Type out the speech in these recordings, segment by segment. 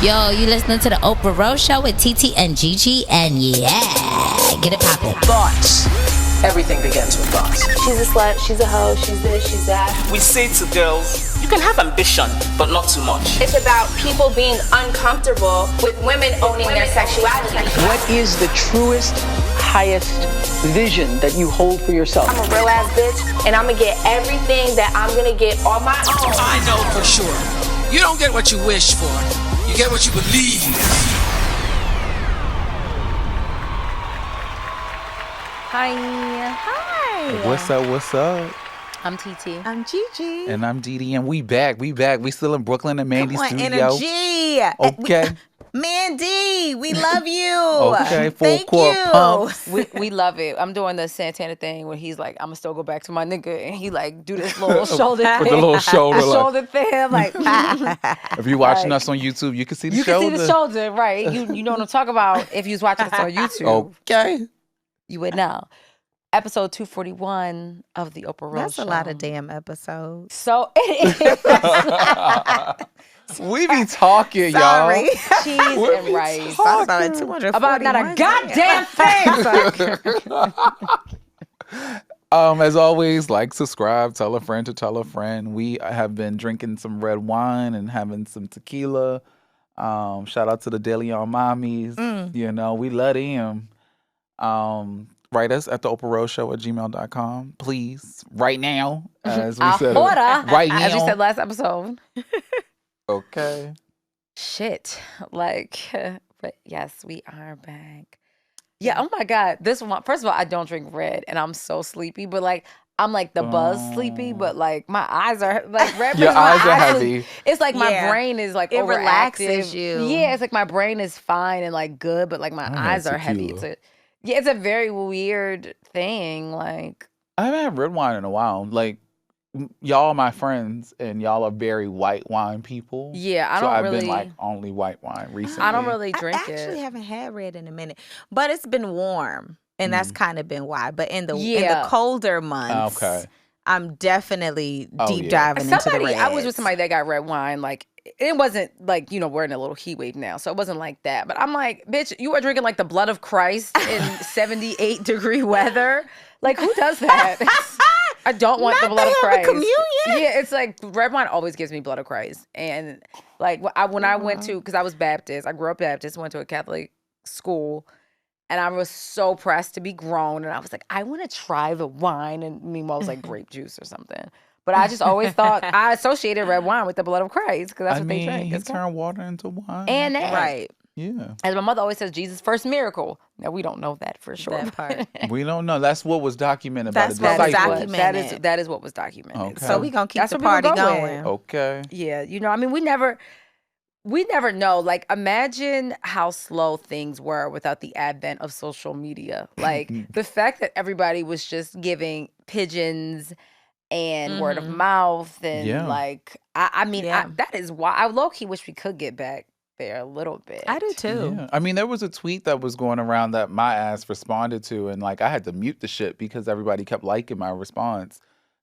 Yo, you listening to the Oprah Rose Show with TT and Gigi, and yeah, get it poppin'. Thoughts. Everything begins with thoughts. She's a slut, she's a hoe, she's this, she's that. We say to girls, you can have ambition, but not too much. It's about people being uncomfortable with women owning their sexuality. What is the truest, highest vision that you hold for yourself? I'm a real ass bitch, and I'm gonna get everything that I'm gonna get on my own. I know for sure. You don't get what you wish for. You get what you believe. Hi. What's up? I'm TT. I'm Gigi. And I'm Didi, and we back. We still in Brooklyn at Mandy's Come on, studio. energy. Okay. Mandy, we love you. Okay, full Thank court you. pumps. We love it. I'm doing the Santana thing where he's like, I'm gonna still go back to my nigga, and he like do this little shoulder thing. With the little shoulder. The shoulder thing. I'm like, If you're watching us on YouTube, you can see the shoulder. You can see the shoulder, right? You know what I'm talking about if you was watching us on YouTube. Okay. You would know. Episode 241 of the Oprah Rose That's Show. a lot of damn episodes. So it is. We be talking, Sorry. y'all. Cheese and rice. Thought about it 241. About not a goddamn thing. As always, like, subscribe, tell a friend to tell a friend. We have been drinking some red wine and having some tequila. Shout out to the De Leon mommies. You know, we love them. Write us at the Oprah Rose Show at gmail.com. Please, right now, as we said. Right now. As we said last episode. Okay. Shit. Like, but yes, we are back. Yeah, oh my God. This one, first of all, I don't drink red and I'm so sleepy, but like, I'm like the buzz sleepy, but like my eyes are like red. Your eyes are heavy. It's like my brain is like it overactive. relaxes you. Yeah, it's like my brain is fine and like good, but like my eyes are heavy. It's a very weird thing. Like, I haven't had red wine in a while. Like, y'all are my friends, and y'all are very white wine people. Yeah, I've been like only white wine recently. I don't really drink it. I actually haven't had red in a minute, but it's been warm, and that's kind of been why. But in the colder months, I'm definitely deep diving into the red. I was with somebody that got red wine. Like, it wasn't like, you know, we're in a little heat wave now, so it wasn't like that. But I'm like, bitch, you are drinking like the blood of Christ in 78-degree weather. Like, who does that? I don't want the blood of Christ. Communion? Yeah, it's like red wine always gives me blood of Christ. And like when I went to, because I was Baptist, I grew up Baptist, went to a Catholic school, and I was so pressed to be grown, and I was like, I want to try the wine, and meanwhile it was like grape juice or something. But I just always thought I associated red wine with the blood of Christ because that's what they drink. He turned water into wine. And that. Right. Yeah. As my mother always says, Jesus' first miracle. Now, we don't know that for sure. That part. We don't know. That's what was documented That's by the what was disciples. documented. That is what was documented. Okay. So we're going to keep That's the what people party go going. with. Okay. Yeah, you know, I mean, we never know. Like, imagine how slow things were without the advent of social media. Like, the fact that everybody was just giving pigeons and word of mouth and like, I mean, that is why I low-key wish we could get back there a little bit. I do too. Yeah. I mean, there was a tweet that was going around that my ass responded to, and like I had to mute the shit because everybody kept liking my response.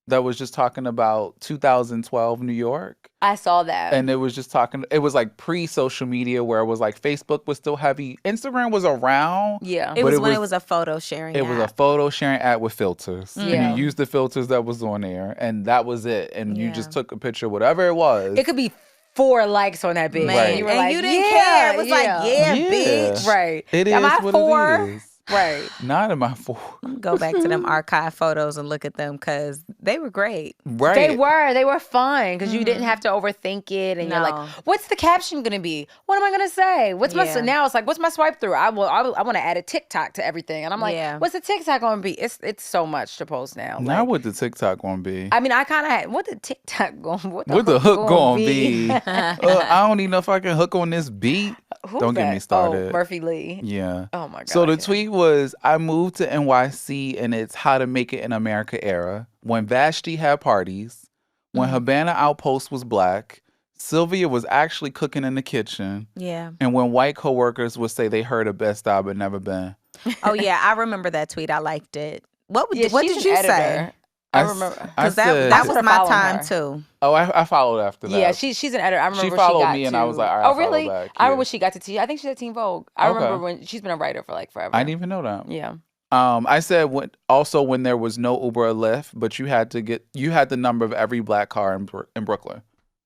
That was just talking about 2012 New York. I saw that. And it was just talking, it was like pre-social media where it was like Facebook was still heavy. Instagram was around. Yeah. It was when it was a photo sharing app. It was a photo sharing app with filters. Yeah. And you used the filters that was on there, and that was it. And you just took a picture, whatever it was. It could be 4 likes on that bitch. Man. Right. You were And like, you didn't care. It was like, bitch. Right. It is Am I what 4? it is. Right. Not in my 4. Go back to them archive photos and look at them because they were great. Right. They were fun because you didn't have to overthink it, and you're like, what's the caption gonna be? What am I gonna say? What's my now? It's like, what's my swipe through? I want to add a TikTok to everything, and I'm like, what's the TikTok gonna be? It's so much to post now. Now like, what the TikTok gonna be? I mean, I kind of had what the TikTok going. What the hook gonna be? I don't even know if I can hook on this beat. Don't get me started. Oh, Murphy Lee. Yeah. Oh my God. So the tweet was, I moved to NYC and it's how to make it in America era. When Vashti had parties, when Havana Outpost was black, Sylvia was actually cooking in the kitchen. Yeah. And when white coworkers would say they heard of Best Style but never been. Oh yeah, I remember that tweet. I liked it. What did you editor. say? I remember because that was my time too. Oh, I followed after that. Yeah, she's an editor. I remember she followed me, and I was like, all right, oh really? Back. I remember when she got to Teen. I think she's at Teen Vogue. I remember when she's been a writer for like forever. I didn't even know that. Yeah. I said when there was no Uber or Lyft, but you had the number of every black car in Brooklyn.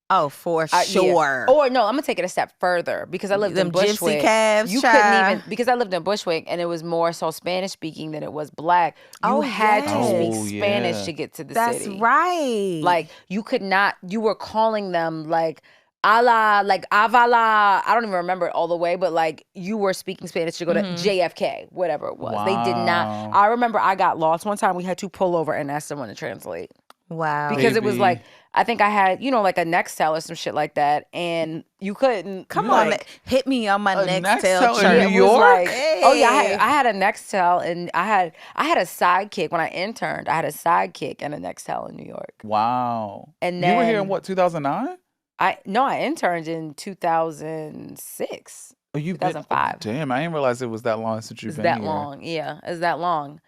Oh, for sure. Yeah. Or no, I'm gonna take it a step further because I lived in Bushwick. Gypsy cabs, you couldn't even because I lived in Bushwick and it was more so Spanish speaking than it was black. You had to speak Spanish to get to the city. That's right. Like you could not. You were calling them like ala, like avala. I don't even remember it all the way, but like you were speaking Spanish to go to JFK, whatever it was. Wow. They did not. I remember I got lost one time. We had to pull over and ask someone to translate. Wow. Because it was like, I think I had, like a Nextel or some shit like that. And you couldn't. Come on, hit me on my Nextel in New York? Like, oh, yeah. I had a Nextel and I had a sidekick. When I interned, I had a sidekick and a Nextel in New York. Wow. And then. You were here in what, 2009? I interned in 2006. Oh, 2005. Damn, I didn't realize it was that long since you've been here. It's that long. Yeah, it's that long.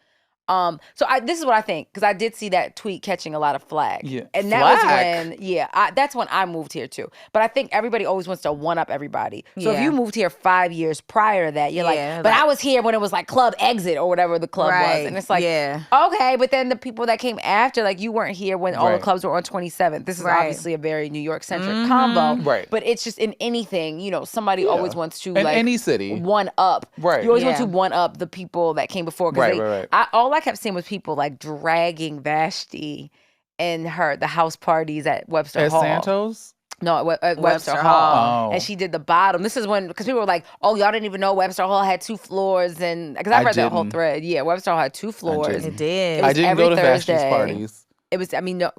So this is what I think, because I did see that tweet catching a lot of flack. Yeah. And that was when, that's when I moved here too. But I think everybody always wants to one-up everybody. So if you moved here 5 years prior to that, you're but I was here when it was like Club Exit or whatever the club was. And it's like, okay, but then the people that came after, like you weren't here when all the clubs were on 27th. This is obviously a very New York-centric combo. Right. But it's just in anything, somebody always wants to in like any city. One up. Right. You always want to one up the people that came before. Right. All I kept seeing was people like dragging Vashti and the house parties at Webster Hall. At Santos? No, at Webster Hall. And she did the bottom. This is when, because people were like, oh, y'all didn't even know Webster Hall had 2 floors. And because I read that whole thread. Yeah, Webster Hall had 2 floors. It did. I didn't go to Vashti's parties. It was, no,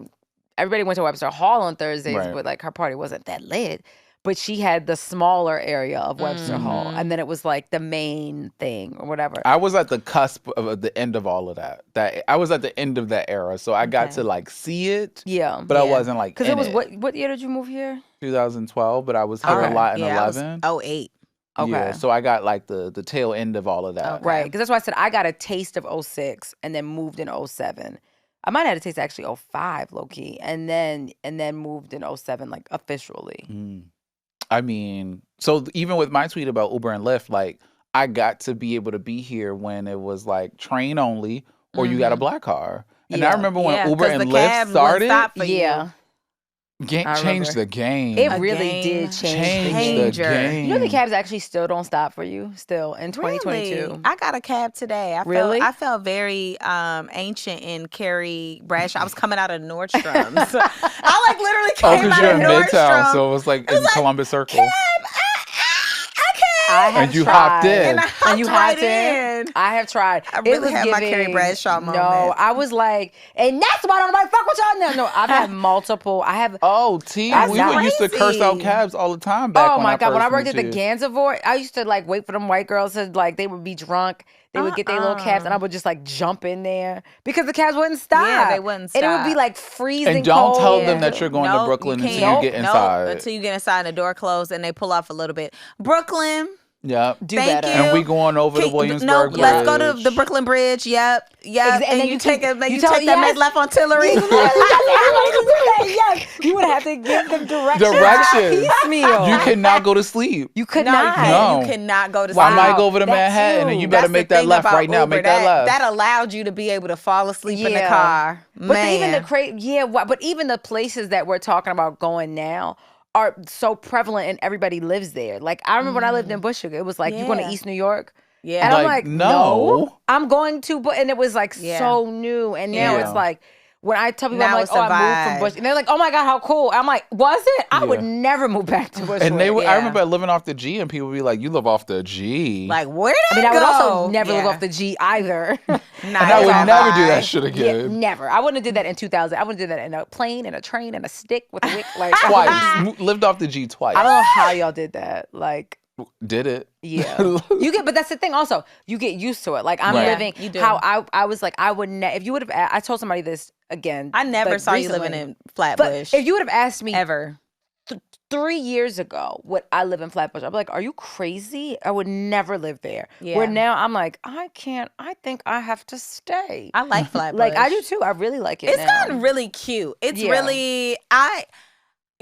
everybody went to Webster Hall on Thursdays, but like her party wasn't that lit. But she had the smaller area of Webster Hall. And then it was like the main thing or whatever. I was at the cusp of the end of all of that. I was at the end of that era. So I got to like see it. Yeah. But I wasn't like because it was what year did you move here? 2012, but I was here a lot in 11. 08. Okay. Yeah, so I got like the tail end of all of that. Okay. Right. Because that's why I said I got a taste of 06 and then moved in 07. I might have had a taste actually 05 low key. And then moved in 07 like officially. I mean, so even with my tweet about Uber and Lyft, like I got to be able to be here when it was like train only or you got a black car. And I remember when Uber and Lyft started. Changed the game. It really did change the game. You know the cabs actually still don't stop for you still in 2022. Really? I got a cab today. I felt very ancient in Carrie Bradshaw. I was coming out of Nordstrom's. I like literally came out of Nordstrom's. Because you're in Midtown, so it was like in Columbus Circle. And you hopped in. And you hopped in. I have tried. I really had my Carrie Bradshaw moment. No, I was like, and that's why I'm like, fuck with y'all now. No, I've had multiple. We used to curse out cabs all the time back when I first when I worked at the moved Gansevoort, I used to like wait for them white girls to like, they would be drunk. They would get their little cabs and I would just like jump in there because the cabs wouldn't stop. Yeah, they wouldn't stop. And it would be like freezing And don't cold. tell them that you're going to Brooklyn until you get inside. Until you get inside and the door closed and they pull off a little bit. Brooklyn. Yep. Do better. And we going over the Williamsburg Bridge. Let's go to the Brooklyn Bridge. Yep. And you take that make left on Tillery. Yes. You would have to give them directions. Piecemeal. You cannot go to sleep. You could not. No. You cannot go to sleep. I might go over to Manhattan and you better make that left right now. Make that left. That allowed you to be able to fall asleep in the car. But even the places that we're talking about going now are so prevalent and everybody lives there. Like I remember when I lived in Bushwick, it was like, you going to East New York? Yeah. And I'm like, no. I'm going to, and it was like so new. And now it's like, when I tell people, I'm like, I moved from Bushwick. And they're like, oh my God, how cool. I'm like, was it? I would never move back to Bushwick. And I remember living off the G and people would be like, you live off the G. Like, where did I go? I would also never live off the G either. And I would never do that shit again. Yeah, never. I wouldn't have did that in 2000. I wouldn't do that in a plane, in a train, in a stick with a wick. Like twice. Lived off the G twice. I don't know how y'all did that. Like, did it? Yeah. But that's the thing also. You get used to it. Like I'm living how I was like, I would if you would have I told somebody this again. I never saw you living in Flatbush. But if you would have asked me ever 3 years ago, would I live in Flatbush? I'd be like, are you crazy? I would never live there. Yeah. Where now I'm like, I can't. I think I have to stay. I like Flatbush. Like, I do too. I really like it. It's gotten really cute. It's really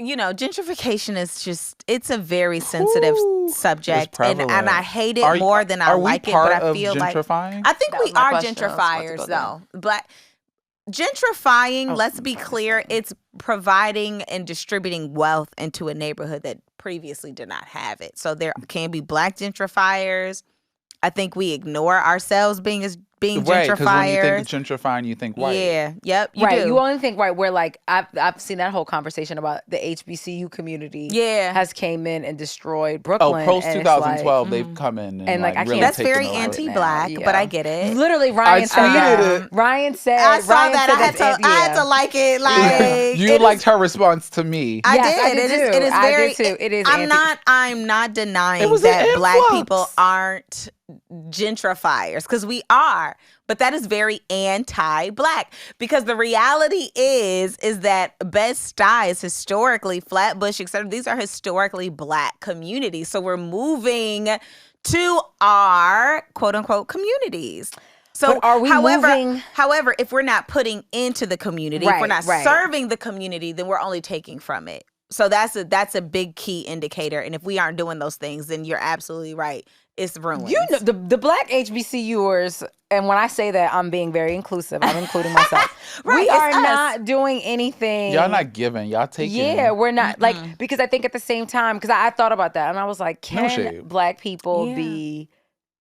gentrification is just, it's a very sensitive subject, and I hate it more than I like it. But I feel like I think we are gentrifiers, though. Gentrifying, let's be clear, it's providing and distributing wealth into a neighborhood that previously did not have it. So there can be Black gentrifiers. I think we ignore ourselves being gentrifiers. Right, because when you think gentrifying, you think white. Yeah, yep, you do. You only think white. Where like I've seen that whole conversation about the HBCU community. Has came in and destroyed Brooklyn. Post 2012, they've come in and like I can't. That's very anti-Black, but I get it. Literally, Ryan said that. Ryan said. I saw that. I had to like it. Like you liked her response to me. I did. It is very. It is. I'm not denying that Black people aren't gentrifiers, because we are, but that is very anti-Black, because the reality is that Bed-Stuy is historically, Flatbush, etc. These are historically Black communities, so we're moving to our quote-unquote communities. So, but are we moving? However, if we're not putting into the community, if we're not serving the community, then we're only taking from it. So that's a big key indicator, and if we aren't doing those things, then you're absolutely right. It's ruined. You know, the Black HBCUers, and when I say that, I'm being very inclusive. I'm including myself. We are not doing anything. Y'all not giving. Y'all taking. Yeah, we're not. Like, because I think at the same time, because I thought about that, and I was like, can Black people be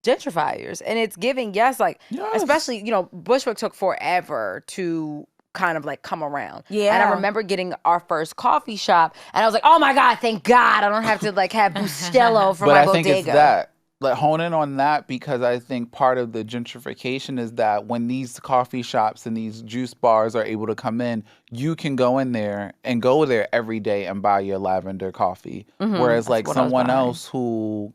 gentrifiers? And it's giving, especially, Bushwick took forever to kind of like come around. Yeah. And I remember getting our first coffee shop, and I was like, oh my God, thank God I don't have to like have Bustelo for my bodega. But I think it's that. Like, hone in on that, because I think part of the gentrification is that when these coffee shops and these juice bars are able to come in, you can go in there and go there every day and buy your lavender coffee. Mm-hmm. Whereas like someone else who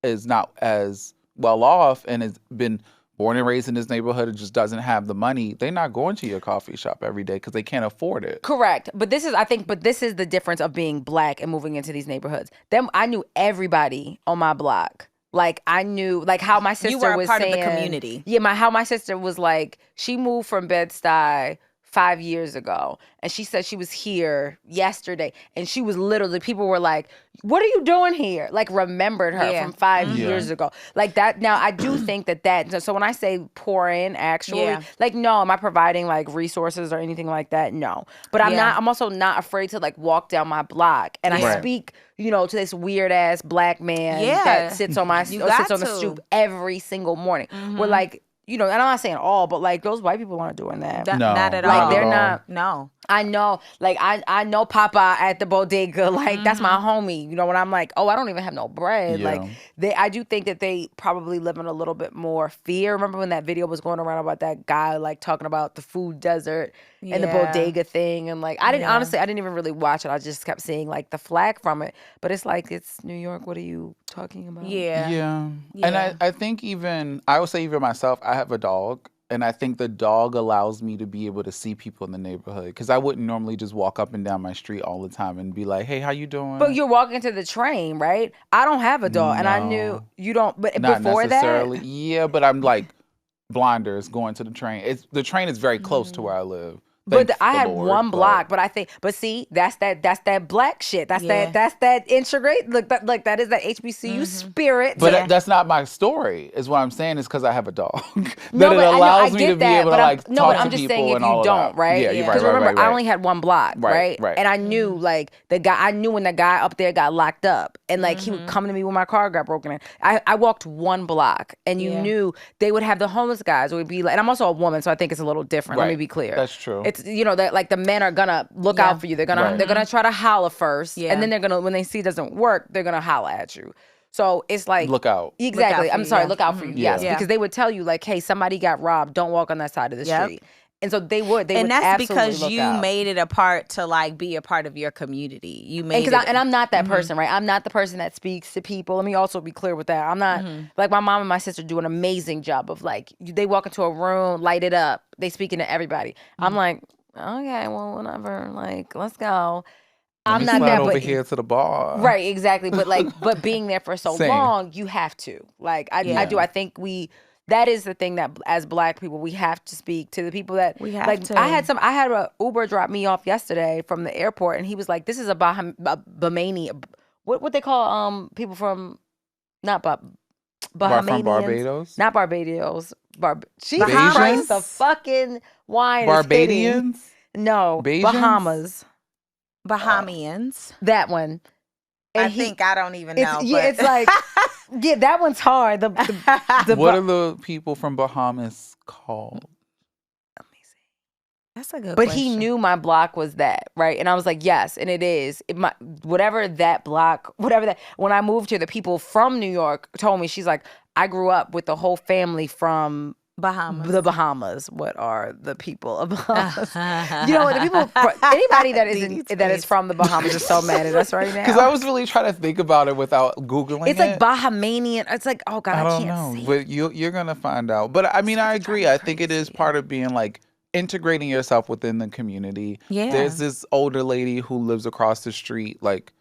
is not as well off and has been born and raised in this neighborhood and just doesn't have the money, they're not going to your coffee shop every day because they can't afford it. Correct. But this is the difference of being Black and moving into these neighborhoods. I knew everybody on my block. Like, I knew, like, how my sister was saying. You were a part of the community. Yeah, how my sister was like, she moved from Bed-Stuy 5 years ago. And she said she was here yesterday. And she was literally, people were like, what are you doing here? Like, remembered her from 5 years ago. Like that. Now, I do think that, so when I say pour in, actually, like, no, am I providing like resources or anything like that? No. But I'm also not afraid to like walk down my block. And I speak, to this weird ass Black man that sits on the stoop every single morning. Mm-hmm. We're like, and I'm not saying all, but like those white people aren't doing that. No, not at all. Like they're not. No. I know, like I know Papa at the bodega, like that's my homie. When I'm like, oh, I don't even have no bread. Yeah. Like I do think that they probably live in a little bit more fear. Remember when that video was going around about that guy like talking about the food desert and the bodega thing, and like I didn't even really watch it. I just kept seeing like the flag from it. But it's like, it's New York. What are you talking about? Yeah. And I think I would say even myself, I have a dog. And I think the dog allows me to be able to see people in the neighborhood, because I wouldn't normally just walk up and down my street all the time and be like, hey, how you doing? But you're walking to the train, right? I don't have a dog. And I knew you don't. But not before necessarily. That? Yeah, but I'm like blinders going to the train. The train is very close to where I live. But I had one block, but see, that's that Black shit. That's that integrate. Look, that is that HBCU spirit. But that's not my story. Is what I'm saying. Is because I have a dog that it allows me to be able to like talk to people and all of that. I'm just saying if you don't, right? Yeah, you're right. Because remember, I only had one block, right? And I knew like the guy. I knew when the guy up there got locked up, and like he would come to me when my car got broken in. I walked one block, and you knew they would have the homeless guys. It would be like, and I'm also a woman, so I think it's a little different. Let me be clear. That's true. It's that like the men are gonna look out for you. They're gonna try to holler first, and then they're gonna, when they see it doesn't work, they're gonna holler at you. So it's like, look out. Exactly. Look out for you. Yes, because they would tell you like, hey, somebody got robbed. Don't walk on that side of the street. And so they would. And that's because you made it a part to like be a part of your community. You made it. And I'm not that person, right? I'm not the person that speaks to people. Let me also be clear with that. I'm not like, my mom and my sister do an amazing job of like, they walk into a room, light it up. They speaking to everybody. I'm like, okay, well, whatever. Like, let's go. I'm not slide that, over but here to the bar. right, exactly. But but being there for so Same. long, you have to. Like I do. I think that is the thing that as Black people we have to speak to the people that We have like. to. I had a Uber drop me off yesterday from the airport, and he was like, "This is a Bahamian. What they call people from not Bahamanians, From Barbados? not Barbados. Jesus Bajans? Christ, the fucking wine is hitting. Barbadians? No, Bajans? Bahamas. Bahamians. That one. And I don't even it's, know. yeah, it's like yeah, that one's hard. The What are the people from Bahamas called? That's a good But question. he knew my block was that, right? And I was like, yes, and it is. Whatever that block, whatever that. When I moved here, the people from New York told me, she's like, I grew up with the whole family from Bahamas. the Bahamas. What are the people of Bahamas? You know, the people, anybody that is from the Bahamas is so mad at us right now. Because I was really trying to think about it without Googling It's like Bahamanian. It's like, oh God, I don't can't know. say But you're going to find out. But I mean, I agree. I think it is part of being like integrating yourself within the community. Yeah. There's this older lady who lives across the street, like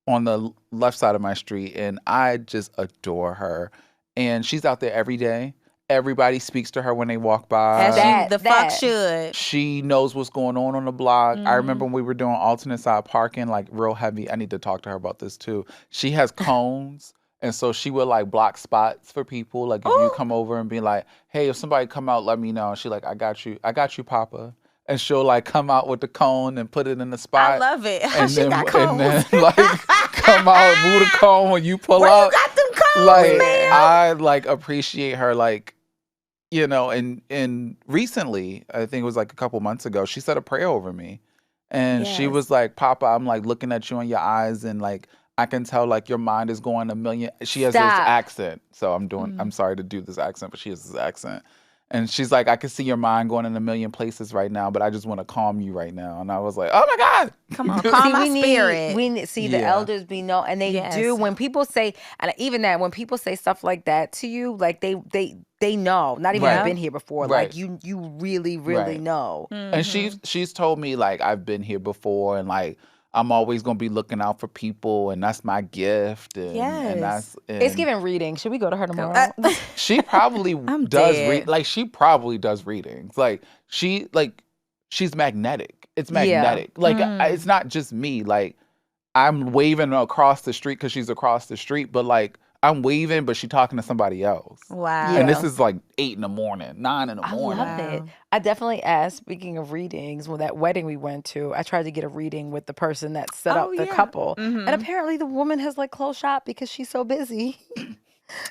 on the left side of my street, and I just adore her. And she's out there every day. Everybody speaks to her when they walk by. As you fuck should. She knows what's going on the block. I remember when we were doing alternate side parking, like real heavy. I need to talk to her about this too. She has cones. And so she would like block spots for people. Like if you come over and be like, hey, if somebody come out, let me know. And she like, I got you, Papa. And she'll like come out with the cone and put it in the spot. I love it. And She got cones. And then like come out, move the cone when you pull Where up. you got them cones, Like man? I like appreciate her, like, you know, and recently, I think it was like a couple months ago, she said a prayer over me. And she was like, Papa, I'm like looking at you in your eyes and like I can tell like your mind is going a million. She has this accent. So I'm sorry to do this accent, but she has this accent. And she's like, I can see your mind going in a million places right now, but I just want to calm you right now. And I was like, oh my God. Come on, calm my spirit. We need the elders be know, and they do. When people say, and even that, when people say stuff like that to you, like they know, not even been here before. Right. Like you really know. And she's told me like I've been here before, and like I'm always gonna be looking out for people, and that's my gift. And, and that's it's giving reading. Should we go to her tomorrow? She probably does read. Like she probably does readings. Like she's magnetic. It's magnetic. Like it's not just me. Like I'm waving across the street because she's across the street, but like I'm waving, but she's talking to somebody else. Wow. And this is like 8 in the morning, 9 in the morning. I love it. I definitely asked, speaking of readings, when that wedding we went to, I tried to get a reading with the person that set up the couple. And apparently the woman has like closed shop because she's so busy.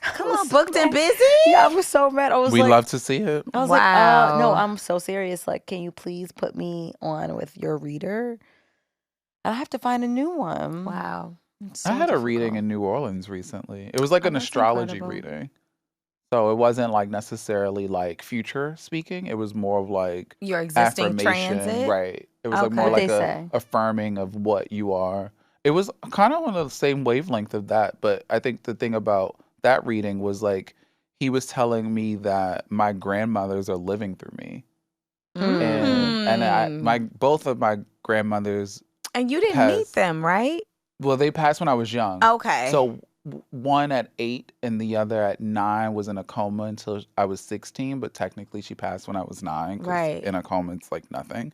Come on, booked and busy? Yeah, I was so mad. I was We like, love to see it. I was like, no, I'm so serious. Like, can you please put me on with your reader? I have to find a new one. Wow. So I had a reading in New Orleans recently. It was like an astrology reading. So it wasn't like necessarily like future speaking. It was more of like your existing affirmation. transit. Right. It was like more like a affirming of what you are. It was kind of on the same wavelength of that. But I think the thing about that reading was like he was telling me that my grandmothers are living through me. And both of my grandmothers. And you didn't meet them, right? Well, they passed when I was young. Okay. So one at 8 and the other at 9 was in a coma until I was 16, but technically she passed when I was 9. Right. In a coma, it's like nothing.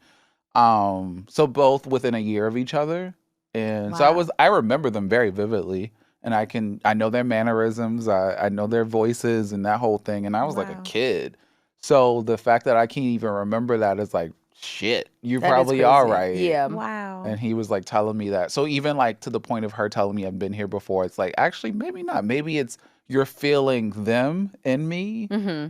So both within a year of each other. And so I remember them very vividly. And I know their mannerisms, I know their voices and that whole thing. And I was like a kid. So the fact that I can't even remember that is like, shit, you probably are right. Yeah. Wow. And he was like telling me that. So even like to the point of her telling me I've been here before, it's like, actually, maybe not. Maybe it's you're feeling them in me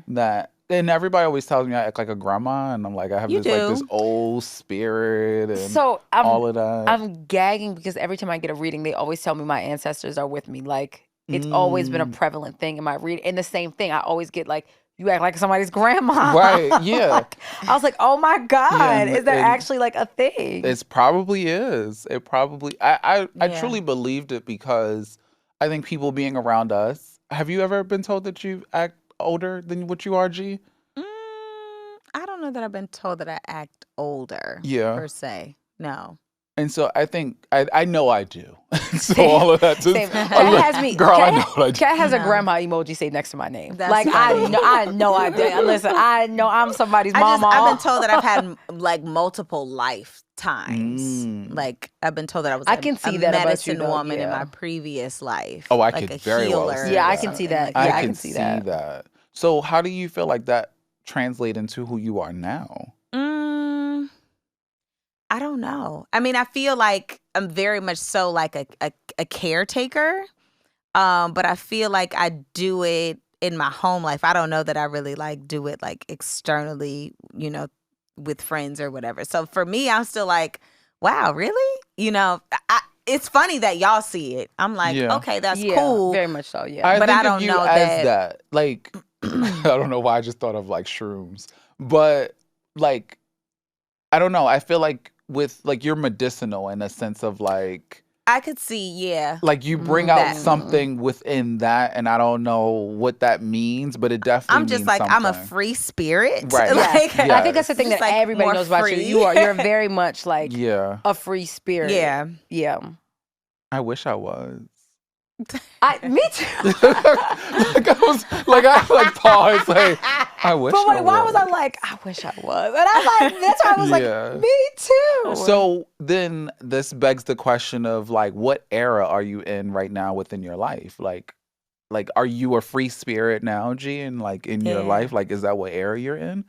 that. And everybody always tells me I act like a grandma, and I'm like, I have like this old spirit and all of that. I'm gagging because every time I get a reading, they always tell me my ancestors are with me. Like it's always been a prevalent thing in my reading. And the same thing, I always get like, you act like somebody's grandma. Right, yeah. Like, I was like, oh my God, is that actually like a thing? It probably is. It probably, I truly believed it because I think people being around us, have you ever been told that you act older than what you are, G? I don't know that I've been told that I act older. Yeah. Per se. No. And so I think I know I do. So all of that just Same. Kat has me. Girl, I Kat, know what I do. Kat has a grandma emoji saved next to my name. That's like funny. I know I did. Listen, I know I'm somebody's mama. I've been told that I've had like multiple lifetimes. Like I've been told that I was I can see that about medicine you, though, woman in yeah. my previous life. Oh, I like could a very well healer see Yeah, I that. can see something that. like Yeah, I I can can see see that. that. So how do you feel like that translate into who you are now? I don't know. I mean, I feel like I'm very much so like a caretaker. But I feel like I do it in my home life. I don't know that I really like do it like externally, with friends or whatever. So for me, I'm still like, wow, really? It's funny that y'all see it. I'm like, Yeah. okay, that's Yeah, cool. very much so. Yeah. I But think I of don't you know as that- Like, I don't know why I just thought of like shrooms, but like, I don't know. I feel like with like you're medicinal in a sense of like I could see, yeah. like you bring out that. something within that, and I don't know what that means, but it definitely I'm just means like, something. I'm a free spirit. Right. Like, Yeah. I think that's the thing Just, that like, everybody more knows about you. free. You're very much like Yeah, a free spirit. Yeah. Yeah. I wish I was. Me too. I paused. Like, I wish. But wait, I why was was I like, I wish I was? And I'm like, that's why I was Yeah. like, me too. So then this begs the question of like, what era are you in right now within your life? Like, are you a free spirit now, G, and like in your Yeah. life? Like, is that what era you're in?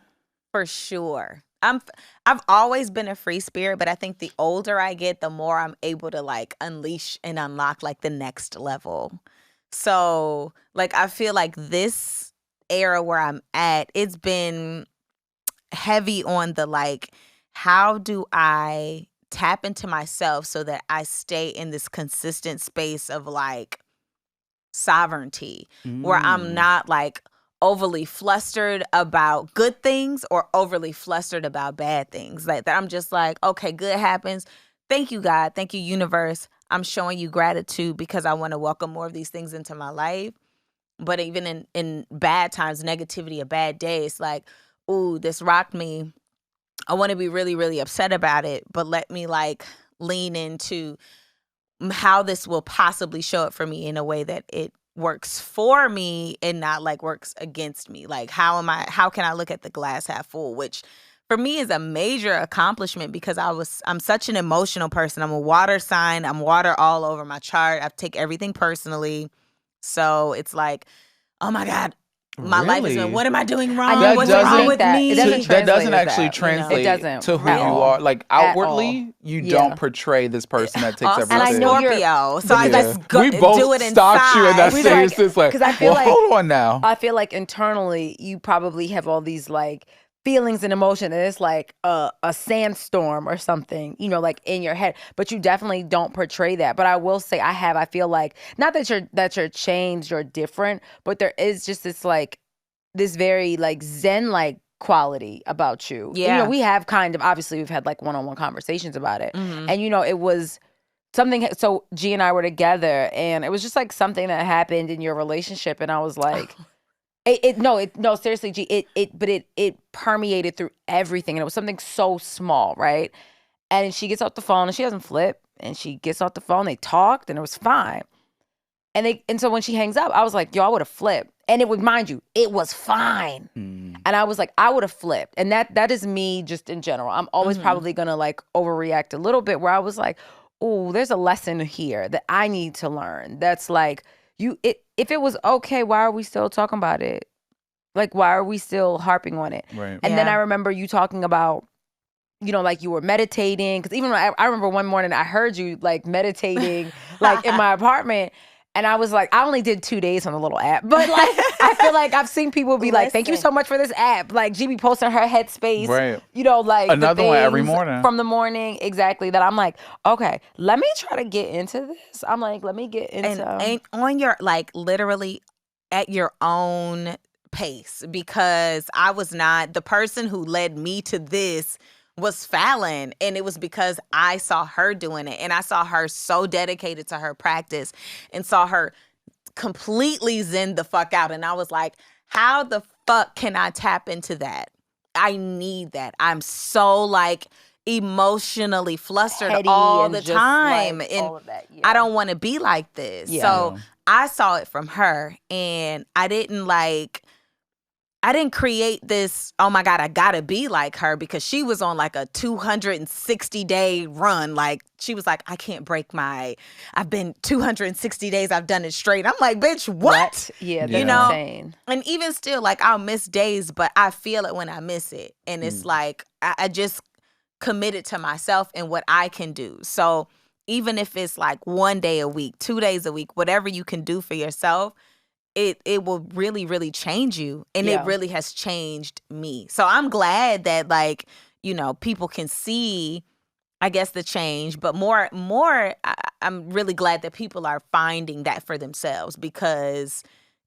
For sure. I've always been a free spirit, but I think the older I get, the more I'm able to like unleash and unlock like the next level. So like I feel like this era where I'm at, it's been heavy on the like, how do I tap into myself so that I stay in this consistent space of like sovereignty where I'm not like overly flustered about good things or overly flustered about bad things. Like that I'm just like, okay, good happens. Thank you, God. Thank you, universe. I'm showing you gratitude because I want to welcome more of these things into my life. But even in bad times, negativity, a bad day, it's like, ooh, this rocked me. I want to be really, really upset about it, but let me like lean into how this will possibly show up for me in a way that it works for me and not like works against me. Like how can I look at the glass half full, which for me is a major accomplishment because I'm such an emotional person. I'm a water sign. I'm water all over my chart. I take everything personally. So it's like, oh my God, my life is Really? what am I doing wrong? I know What's doesn't- wrong with that. me? It doesn't that doesn't translate as actually that, translate It doesn't to who at you all. are. Like At outwardly, all. you Yeah. don't portray this person that takes Also, everything. And I know you're- Scorpio, so I Yeah. just go, We both do it stopped you in that inside. We like- sentence. Like, 'cause I feel well, like- hold on now. I feel like internally you probably have all these like feelings and emotion, and it's like a sandstorm or something, like in your head. But you definitely don't portray that. But I will say I feel like not that you're changed or different, but there is just this like this very like Zen like quality about you. Yeah. We have kind of obviously we've had like one-on-one conversations about it. Mhm. And it was something, so G and I were together and it was just like something that happened in your relationship and I was like no, seriously, G, it permeated through everything and it was something so small, right? And she gets off the phone and she doesn't flip and she gets off the phone, they talked and it was fine. And so when she hangs up, I was like, yo, I would have flipped. And it would, mind you, it was fine. And I was like, I would have flipped. And that is me just in general. I'm always probably gonna like overreact a little bit where I was like, oh, there's a lesson here that I need to learn. That's like, if it was okay, why are we still talking about it? Like, why are we still harping on it? Right. And then Yeah. I remember you talking about, like you were meditating. Because even when I remember one morning I heard you like meditating like in my apartment. And I was like, I only did 2 days on the little app. But like, I feel like I've seen people be like, thank you so much for this app. Like GB posting her headspace. Right. Like Another the one every things morning. from the morning. Exactly. That I'm like, okay, let me try to get into this. I'm like, let me get into. And on your like literally at your own pace because I was not the person who led me to this was Fallon, and it was because I saw her doing it and I saw her so dedicated to her practice and saw her completely zen the fuck out, and I was like, how the fuck can I tap into that? I need that. I'm so like emotionally flustered Petty all and the just, time. like, And all of that, I don't want to be like this. Yeah. So I saw it from her, and I didn't create this, oh my God, I gotta be like her, because she was on like a 260-day run. Like, she was like, I can't break I've been 260 days, I've done it straight. I'm like, bitch, what? Yeah, that's you know? insane. And even still, like, I'll miss days, but I feel it when I miss it. And it's like, I just committed to myself and what I can do. So even if it's like 1 day a week, 2 days a week, whatever you can do for yourself, it will really, really change you. And it really has changed me. So I'm glad that, like, you know, people can see, I guess, the change. But more, I'm really glad that people are finding that for themselves, because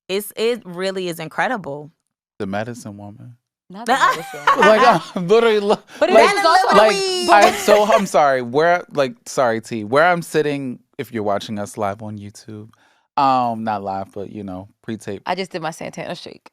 it really is incredible. The medicine woman. Not the medicine. Like, I'm literally, But like, it was also like, so I'm sorry. Sorry, T. Where I'm sitting, if you're watching us live on YouTube, not live, but you know, pre-tape. I just did my Santana shake.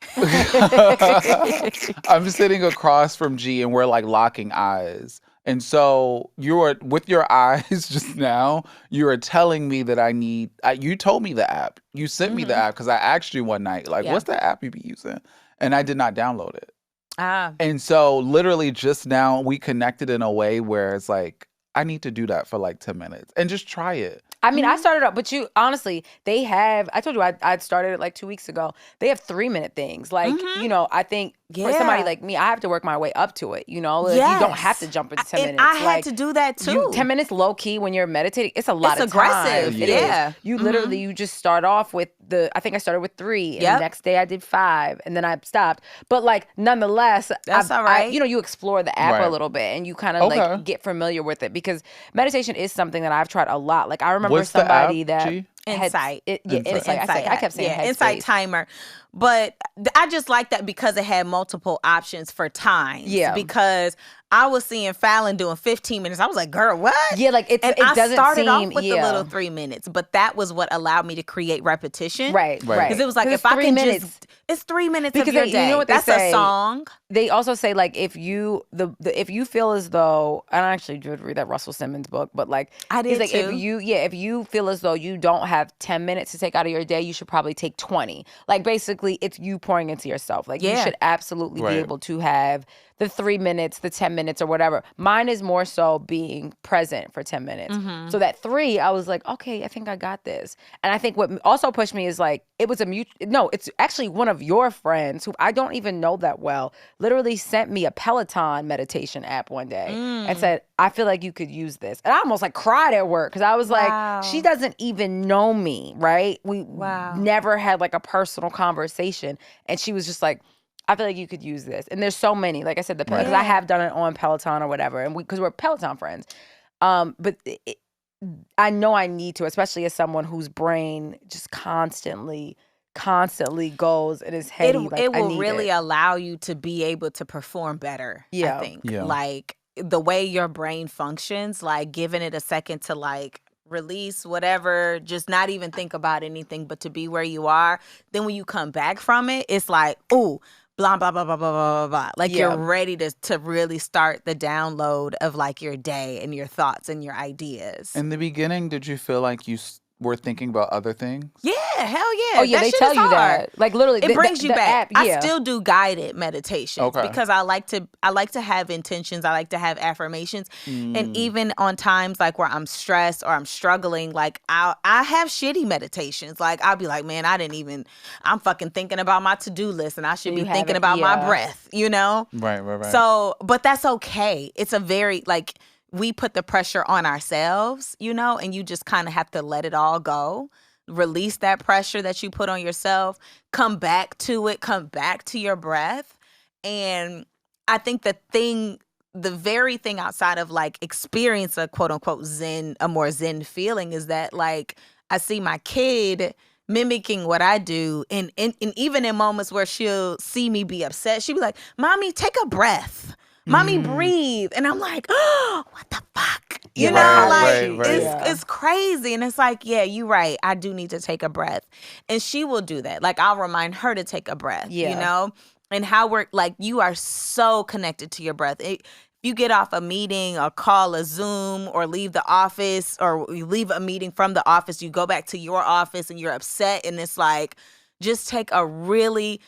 I'm sitting across from G, and we're like locking eyes. And so with your eyes just now, you are telling me that you told me the app. You sent me the app because I asked you one night, like, what's the app you be using? And I did not download it. And so literally just now we connected in a way where it's like, I need to do that for like 10 minutes and just try it. I mean, I started up, but honestly, they have, I told you I started it like 2 weeks ago. They have 3-minute things. Like, you know, I think for somebody like me, I have to work my way up to it. You know, like, you don't have to jump into 10 minutes. I had to do that too. 10 minutes low key when you're meditating, it's a lot of aggressive. time. It is. You literally, you just start off with I think I started with 3, and the next day I did 5, and then I stopped. But like, nonetheless, that's all right. you know, you explore the app a little bit, and you kind of like get familiar with it, because meditation is something that I've tried a lot. Like, I remember somebody that Insight. Insight. I kept saying Insight Timer. But I just like that because it had multiple options for times. Yeah. Because I was seeing Fallon doing 15 minutes. I was like, girl, what? Yeah, like it doesn't seem. I started off with the little 3 minutes, but that was what allowed me to create repetition. Right. Because it was like, if I can it's 3 minutes of your day. You know what That's a song. They also say, like, if you if you feel as though, and I actually did read that Russell Simmons book, but like, I did like, too. If you feel as though you don't have 10 minutes to take out of your day, you should probably take 20. Like, basically, it's you pouring into yourself. Like, you should absolutely be able to have the 3 minutes, the 10 minutes, or whatever. Mine is more so being present for 10 minutes. So that 3, I was like, okay, I think I got this. And I think what also pushed me is, like, it's actually one of your friends who I don't even know that well, literally sent me a Peloton meditation app one day and said, I feel like you could use this. And I almost like cried at work, because I was like, she doesn't even know me, right? We never had like a personal conversation. And she was just like, I feel like you could use this. And there's so many, like I said, because I have done it on Peloton or whatever, and because we're Peloton friends. But I know I need to, especially as someone whose brain just constantly goes and is heady. It will really allow you to be able to perform better, I think. Yeah. Like, the way your brain functions, like, giving it a second to, like, release whatever, just not even think about anything, but to be where you are. Then when you come back from it, it's like, ooh, blah, blah, blah, blah, blah, blah, blah. Like, you're ready to really start the download of, like, your day and your thoughts and your ideas. In the beginning, did you feel like you were thinking about other things? Yeah, hell yeah. Oh, yeah, they tell you that. Like, literally, it brings you back. App, I still do guided meditations because I like to have intentions. I like to have affirmations. And even on times like where I'm stressed or I'm struggling, like, I have shitty meditations. Like, I'll be like, man, I'm fucking thinking about my to-do list, and I should be thinking about my breath, you know? Right. So, but that's okay. It's a very, like, we put the pressure on ourselves, you know, and you just kind of have to let it all go. Release that pressure that you put on yourself. Come back to it. Come back to your breath. And I think the very thing outside of, like, experience a quote unquote a more zen feeling is that, like, I see my kid mimicking what I do. And even in moments where she'll see me be upset, she'll be like, Mommy, take a breath. Mommy, breathe. And I'm like, oh, what the fuck? You know, it's crazy. And it's like, yeah, you're right. I do need to take a breath. And she will do that. Like, I'll remind her to take a breath, you know? And how you are so connected to your breath. you get off a meeting or call a Zoom or leave the office or you leave a meeting from the office, you go back to your office and you're upset, and it's like, just take a really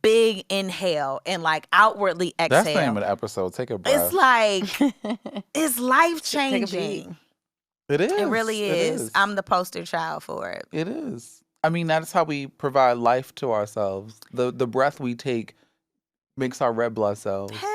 big inhale and like outwardly exhale. That's the name of the episode. Take a breath. It's like, it's life-changing. It is. It really is. I'm the poster child for it. It is. I mean, that's how we provide life to ourselves. The breath we take makes our red blood cells. Hell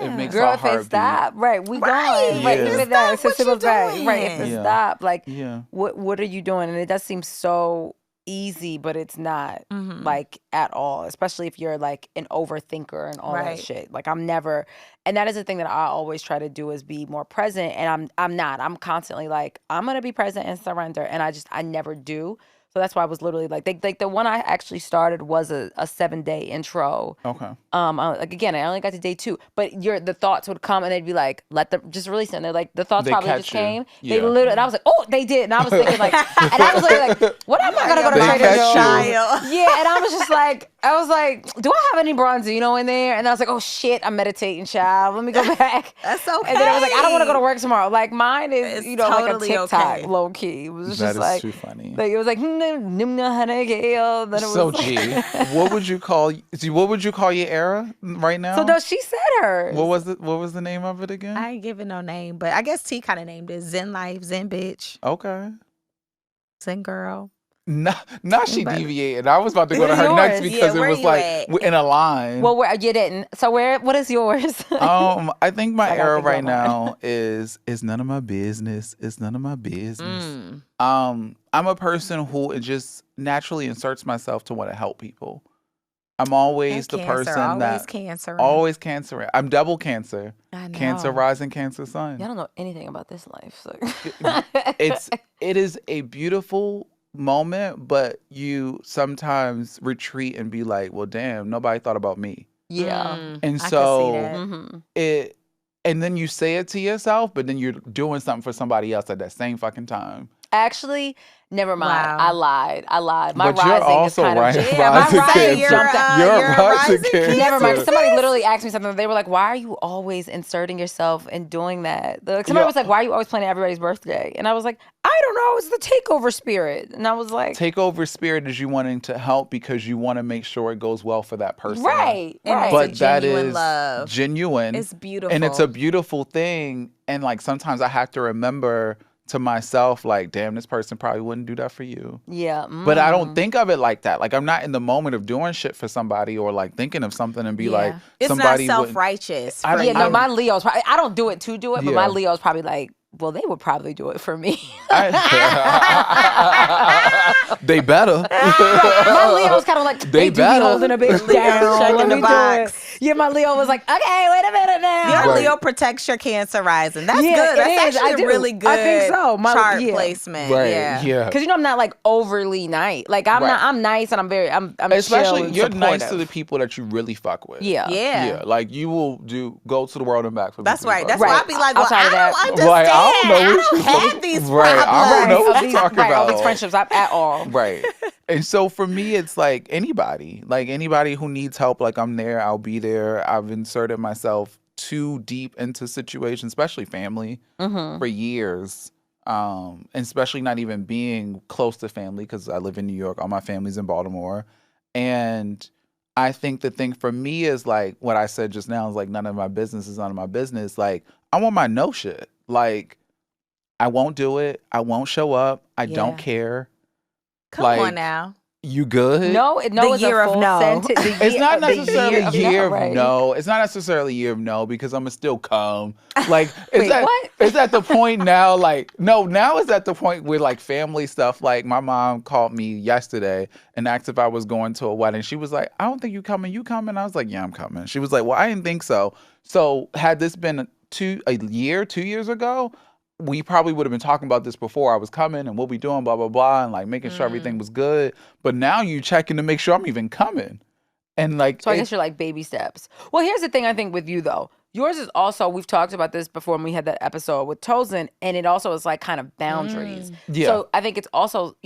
yeah. It makes Girl, our if heart it stop, right, we Right. gone. Right, Yeah. even that, it's a What simple you fact. doing? Right, if it Yeah. stop, like, Yeah. what are you doing? And it does seem so easy, but it's not, Mhm. like, at all, especially if you're, like, an overthinker and all Right. that shit. Like, I'm never, and that is the thing that I always try to do is be more present, and I'm not. I'm constantly like, I'm going to be present and surrender, and I never do. So that's why I was literally like the one I actually started was a 7-day intro. Okay. Like again, I only got to day 2, but the thoughts would come and they'd be like, let them just release them. They're like, the thoughts They probably catch just you. came. Yeah. They literally, and I was like, oh, they did, and I was thinking like, and I was like, what am I gonna go to They Trader catch Joe's? you. Yeah, and I was just like, do I have any Bronzino in there? And I was like, oh shit, I'm meditating, child. Let me go back. That's okay. And then I was like, I don't want to go to work tomorrow. Like mine is, It's like totally a TikTok, okay. low key. It was That just is like, too funny. like it was like, then it was So like, G, what would you call your era right now? So no, she said hers. What was the name of it again? I ain't giving no name, but I guess T kind of named it Zen Life, Zen Bitch, Okay. Zen Girl. Now she But- deviated. I was about to go to Where's her next yours? because Yeah, where it was you like at? in a line. Well, you didn't. So what is yours? I think my I gotta era think right about mine. now is none of my business. It's none of my business. Mm. I'm a person who just naturally inserts myself to want to help people. I'm always the person always that cancer. always cancer. I'm double cancer. I know. Cancer rising, Cancer sun. I don't know anything about this life. So. It is a beautiful moment, but you sometimes retreat and be like, well, damn, nobody thought about me. Yeah. And I can see so that. Mm-hmm. and then you say it to yourself, but then you're doing something for somebody else at that same fucking time. Actually, never mind. Wow. I lied. My But you're rising also is kind of rising Yeah, my Cancer. rising, You're you're a rising rising Cancer. Never mind. Somebody literally asked me something. They were like, "Why are you always inserting yourself and doing that?" Like, somebody Yeah. was like, "Why are you always planning everybody's birthday?" And I was like, "I don't know. It's the takeover spirit." And I was like, Takeover spirit is you wanting to help because you want to make sure it goes well for that person. "Right, And right." But It's a that genuine is love. genuine. It's beautiful. And it's a beautiful thing. And like sometimes I have to remember to myself, like, damn, this person probably wouldn't do that for you. Yeah. But I don't think of it like that. Like I'm not in the moment of doing shit for somebody or like thinking of something and be like, it's somebody not wouldn't- self-righteous. I- for Yeah, no, you. my Leo's probably, I don't do it to do it, but my Yeah. Leo's probably like, well, they would probably do it for me. They better. My Leo's kind of like, They they do be better. holding a bitch down. checking Let the me do box. it. Yeah, my Leo was like, okay, wait a minute now. Your Right. Leo protects your Cancer rising. That's Yeah, good. it That's is. I actually do. a really good I think so. chart Yeah. placement. Right. Yeah. Yeah. Because I'm not like overly nice. Like I'm Right. not. I'm nice and I'm Especially chill and you're nice to supportive. the people that you really fuck with. Yeah. Yeah. Like you will go to the world and back for That's people you right. fuck That's with. why Right. I be like, well, Outside I of that- don't understand. Right, I don't know what I you- don't have these Right, I problems. don't know what of you're these, talking right, of about. these friendships at all. Right. And so for me, it's like anybody who needs help, like I'm there, I'll be there. I've inserted myself too deep into situations, especially family, for years. And especially not even being close to family because I live in New York. All my family's in Baltimore. And I think the thing for me is like what I said just now is like none of my business is none of my business. Like I want my no shit. Like I won't do it. I won't show up. I Yeah. don't care. Come Like, on now. You good? No, The is year a of full no. sentence. The It's not the necessarily year of right. no. It's not necessarily year of no because I'm still come. Like Wait, what? It's at the point now. Like no, now it's at the point where like family stuff. Like my mom called me yesterday and asked if I was going to a wedding. She was like, "I don't think you coming. You coming?" I was like, "Yeah, I'm coming." She was like, "Well, I didn't think so." So had this been 2 years ago, we probably would have been talking about this before I was coming and what we doing, blah, blah, blah, and like making sure everything was good. But now you checking to make sure I'm even coming. And like, So I guess you're like baby steps. Well, here's the thing I think with you though. Yours is also, we've talked about this before when we had that episode with Tosin, and it also is like kind of boundaries. Yeah. So I think it's also,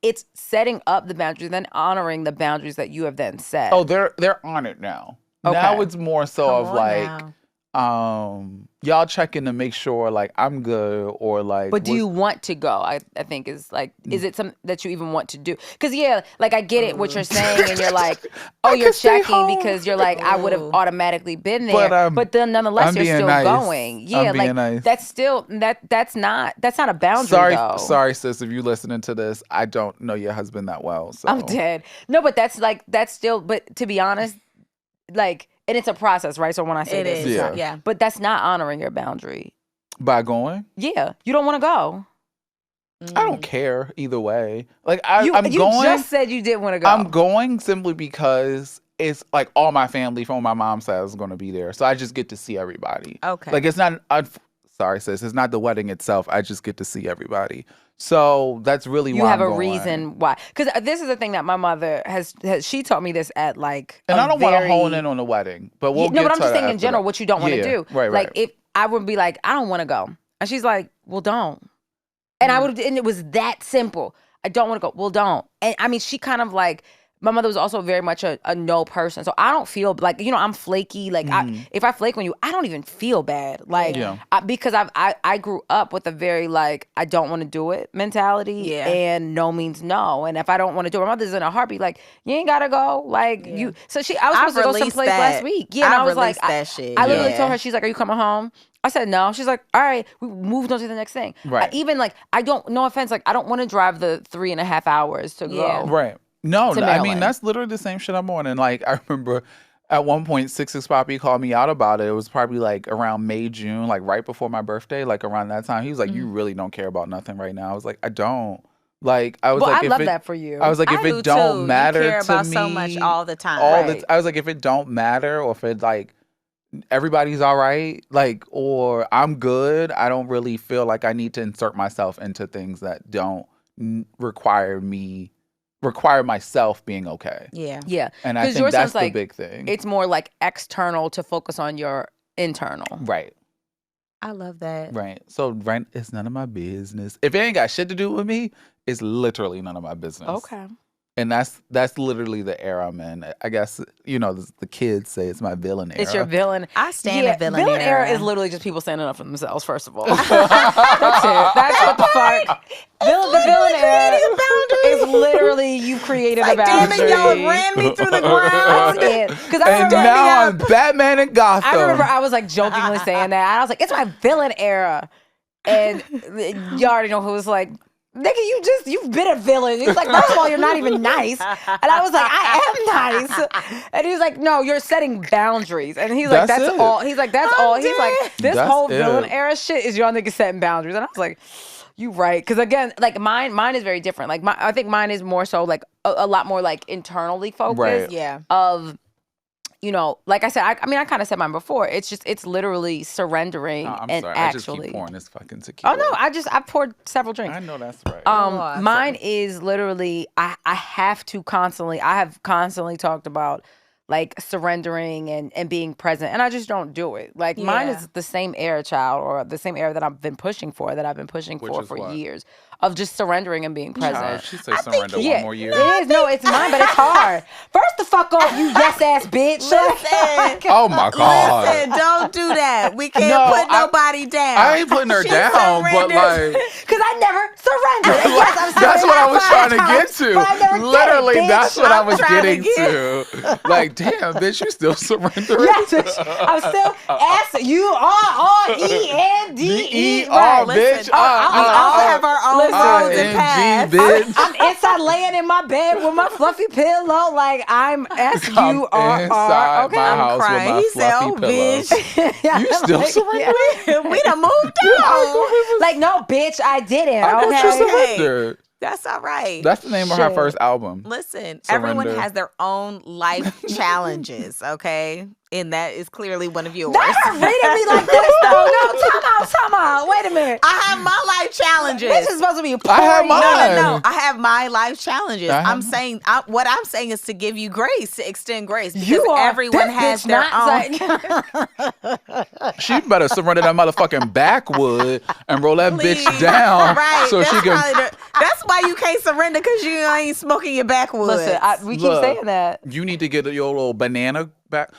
it's setting up the boundaries, then honoring the boundaries that you have then set. oh, they're on it now. Okay. Now it's more so Come of on like, now. y'all checking to make sure like I'm good or like. But do you want to go? I think is like, is it something that you even want to do? Because like I get it what you're saying, and you're like, oh, you're checking because you're like, I would have automatically been there, but then nonetheless you're still going. Yeah, like nice. That's still that's not a boundary. Sorry, sis, if you're listening to this, I don't know your husband that well. So I'm dead. No, but that's still. But to be honest, like. And it's a process, right? So when I say this, yeah. But that's not honoring your boundary. By going? Yeah. You don't want to go. I don't care either way. Like I'm going. You just said you didn't want to go. I'm going simply because it's like all my family from my mom's side is going to be there. So I just get to see everybody. Okay. Like it's not, sorry sis, it's not the wedding itself. I just get to see everybody. So that's really why I'm going. You have a reason why. Because this is the thing that my mother has she taught me this at like. And I don't want to hone in on the wedding, but we'll get to that. No, but I'm just saying in general what you don't want to do. Right. Like if I would be like, I don't want to go. And she's like, well, don't. And and it was that simple. I don't want to go. Well, don't. And I mean, she kind of like, my mother was also very much a no person. So I don't feel like, I'm flaky. Like if I flake on you, I don't even feel bad. Like, because I grew up with a very like, I don't want to do it mentality. Yeah. And no means no. And if I don't want to do it, my mother's in a heartbeat. Like, you ain't got to go. Like you. So I was supposed to go someplace last week. Yeah. And I was like, I literally told her, she's like, are you coming home? I said no. She's like, all right, we moved on to the next thing. Right. Even like, no offense, like I don't want to drive the 3.5 hours to go. Right. No, I mean, that's literally the same shit I'm on. And like, I remember at one point, 6 Poppy called me out about it. It was probably like around May, June, like right before my birthday, like around that time. He was like, you really don't care about nothing right now. I was like, I don't. Like, I was like, I love that for you. I was like, if it don't matter to me. You care about so much all the time. I was like, if it don't matter or if it like, everybody's all right, like, or I'm good, I don't really feel like I need to insert myself into things that don't require myself being okay. Yeah. And I think that's the big thing. It's more like external to focus on your internal. Right. I love that. Right. So it's none of my business. If it ain't got shit to do with me, it's literally none of my business. Okay. And that's literally the era I'm in. I guess, the kids say it's my villain era. It's your villain. I stand a villain era. Villain era is literally just people standing up for themselves, first of all. That's it. That's what the fuck. The villain era is literally you created a boundary. Damn it, y'all ran me through the ground. And now I'm Batman and Gotham. I remember I was like jokingly saying that. I was like, it's my villain era. And you already know who was like, nigga, you've been a villain. He's like, first of all, you're not even nice. And I was like, I am nice. And he's like, no, you're setting boundaries. And he's like, that's all. He's like, that's all. He's like, this whole villain era shit is y'all niggas setting boundaries. And I was like, you right. Because again, like mine is very different. Like I think mine is more so like a lot more like internally focused. Right. Yeah. Of, like I said, I kind of said mine before. It's literally surrendering. I'm and sorry. actually. I just keep pouring this fucking tequila. Oh no, I poured several drinks. I know that's right. Mine is literally I have constantly talked about like surrendering and being present, and I just don't do it. Like mine is the same era, child, or the same era that I've been pushing for years. Of just surrendering and being present. She said surrender one more year. It is. No, it's mine, but it's hard. First the fuck off, you yes ass bitch. Listen. Oh my God. Listen, don't do that. We can't put nobody down. I ain't putting her down, but like. Because I never surrendered. Yes, that's what I was trying to get to. Literally, that's what I was getting to. Like, damn, bitch, you still surrendering? Yes, I'm still asking. You are RENDE. Right, bitch. We all have our own roads and paths. Bitch. I'm inside laying in my bed with my fluffy pillow. Like, I'm asking you inside okay? my I'm house crying. with my He said, fluffy bitch. You still surrendering? We done moved on. Like, no, bitch, I didn't. I thought you surrendered. That's all right. That's the name of her first album. Listen, Surrender. Everyone has their own life challenges, okay? And that is clearly one of yours. Not her reading me like this, though. No, time out. Wait a minute. I have my life challenges. This is supposed to be a I have mine. No. I have my life challenges. What I'm saying is to give you grace, to extend grace. Because everyone has their own. She better surrender that motherfucking backwood and roll that bitch down. Right. So she can. That's why you can't surrender, because you ain't smoking your backwoods. Listen, we keep saying that. You need to get your little banana back.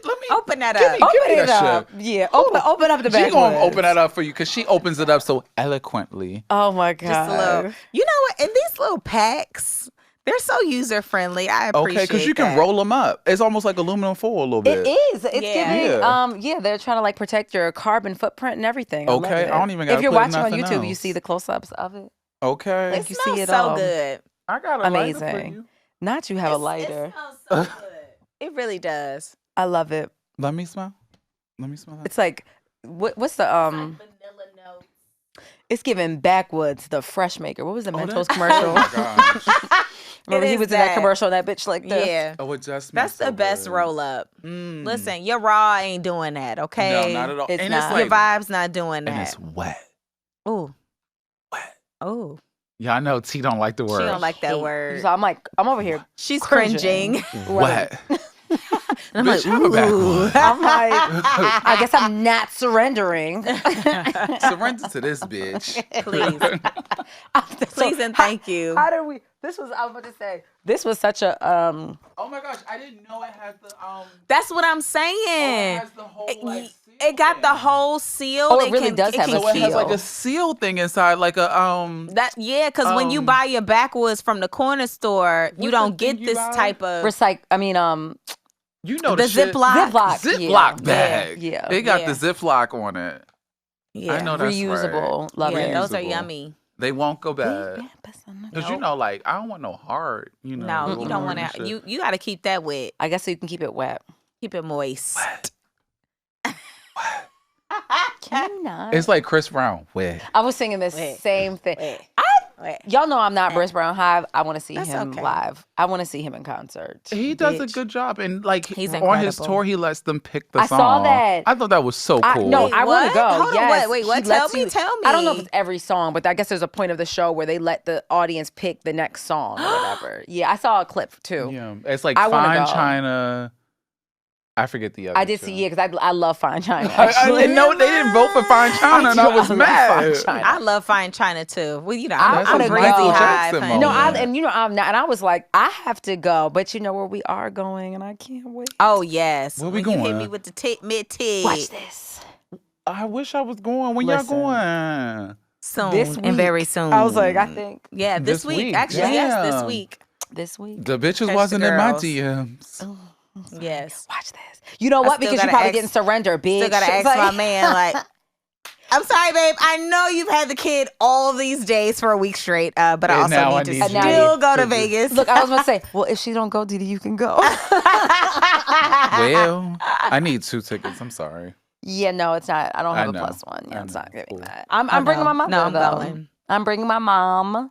let me Open that give up. me Open it that up. shit. Yeah, open up the back. She gonna open that up for you because she opens it up so eloquently. Oh my god. Just a little. You know what? And these little packs, they're so user friendly. I appreciate Okay, because you can that. roll them up. It's almost like aluminum foil a little bit. It is. It's Yeah. giving. Yeah, they're trying to like protect your carbon footprint and everything. I love Okay, it. I don't even gotta If you're put watching on nothing YouTube, you else. see the close-ups of it. Okay. Like, you Smells see it so all. good. I got a lighter for Amazing. you. Not you have a It lighter. smells so good. It really does. I love it. Let me smell. Let me smell that. It's like what's the Vanilla notes. It's giving Backwoods, the fresh maker. What was the Mentos Oh commercial? my gosh. Remember It he is was in that that. commercial, that bitch like this. Yeah. Oh, it just smells That's the so best good. roll up. Mm. Listen, your raw ain't doing that, okay? No, not at all. It's and not. it's Your like, vibe's not doing and that. it's wet. Ooh. Wet. Ooh. Yeah, I know T don't like the word. She don't like that Hate. word. So I'm like, I'm over here. She's cringing. cringing. Wet. I'm Bitch, like, have a back ooh. one. I'm like, I guess I'm not surrendering. Surrender to this bitch. Please. Please and thank you. How did we? This was I was about to say. This was such a Oh my gosh, I didn't know it had the That's what I'm it saying. has the whole It, like y- seal it got the thing. whole seal. Oh, it really does have a So it has like seal. a seal thing inside, like a That because when you buy your backwoods from the corner store, you What's don't the thing get you this buy? type of you know the shit. Ziploc. Ziploc bag. Yeah. It got Yeah. the Ziploc on it. Yeah. I know that's reusable. right. Love Yeah, it. those are Reusable. yummy. They won't go bad. Because you Nope. know, like, I don't want no hard, you know. No, little you don't hard want and to. shit. You got to keep that wet. I guess so you can keep it wet. Keep it moist. Wet. Can you not? It's like Chris Brown. Wet. I was singing this Wet. same thing. Wet. Wet. Y'all know I'm not Briss Brown Hive. I want to see That's him okay. live. I want to see him in concert. He does a Bitch. good job. And, like, He's on his incredible. tour, he lets them pick the I song. saw that. I thought that was so cool. No, Wait, I want what? to go. Hold on, Yes, wait, what? he lets Tell I don't know if me. it's every song, but I guess there's a point of the show where they let the audience pick the next song or whatever. Yeah, I saw a clip too. Yeah. It's like I wanna Fine go. China. I forget the other I did two. see, yeah, because I love Fine China. I Actually. didn't know they didn't vote for Fine China, and I was love mad. Fine China. I love Fine China too. Well, you know, That's I'm a a Michael breezy Jackson high. moment. No, Yeah. and you know I'm not, and I was like, I have to go, but you know where we are going, and I can't wait. Oh yes. Where we When you hit going? me with the mid tig. Watch this. I wish I was going. When Listen. y'all going? Soon This and very week. soon. I was like, I think Yeah, this week. Actually, yes, this week. this week. The bitches Catch wasn't the in my girls. DMs. Yes. Watch this. You know I what? still Because you're gotta probably ask- getting surrender, bitch. Still gotta ask Like- my man, like, I'm sorry, babe. I know you've had the kid all these days for a week straight, but I And now also I need need to you still to go to just- Vegas. Look, I was gonna say, well, if she don't go, Didi, you can go. Well, I need 2 tickets. I'm sorry. Yeah, no, it's not. I don't I have a know. plus one. Yeah, I it's know. not giving Cool. that. I'm bringing my mom. No, I'm though. going. I'm bringing my mom.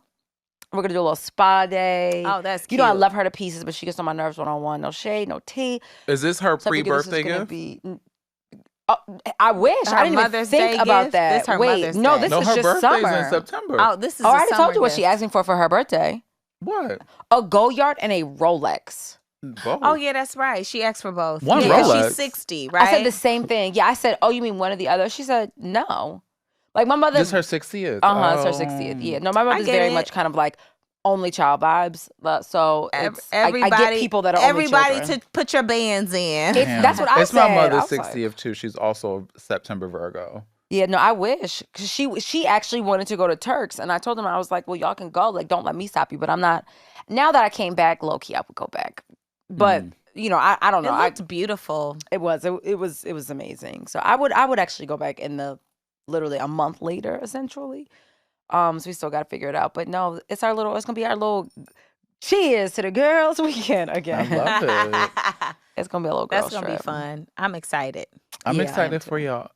We're gonna do a little spa day. Oh, that's You know, I cute. love her to pieces, but she gets on my nerves one-on-one. No shade, no tea. Is this her So I figured this pre-birthday was gonna gift? be- I wish. Her I didn't even Mother's think Day about gift? that. This her Wait, Mother's no, Day. this No, is her just birthday's summer. in September. Oh, this is Oh, I a already told summer you what she gift. asked me for her birthday. What? A Goyard and a Rolex. Both. Oh yeah, that's right. She asked for both. One yeah, 'cause Rolex. she's 60, right? I said the same thing. Yeah, I said, oh, you mean one or the other? She said, no. Like my mother. This her 60th. It's her 60th. Yeah. No, my mother's get very it. much kind of like only child vibes. So it's, I everybody, get people that are everybody only children. to put your bands in. That's what I It's said. my I mother's was like- 60th too. She's also September Virgo. Yeah, no, I wish. Because she actually wanted to go to Turks. And I told them, I was like, well, y'all can go. Like, don't let me stop you. But I'm not. Now that I came back, low key, I would go back. But, you know, I don't know. It looked beautiful. It was amazing. So I would actually go back in the literally a month later, essentially. So we still got to figure it out. But no, it's gonna be our little cheers to the girls weekend again. I love it. It's gonna be a little girl That's gonna trip. be fun. I'm excited. I'm Yeah, I am excited too. for y'all.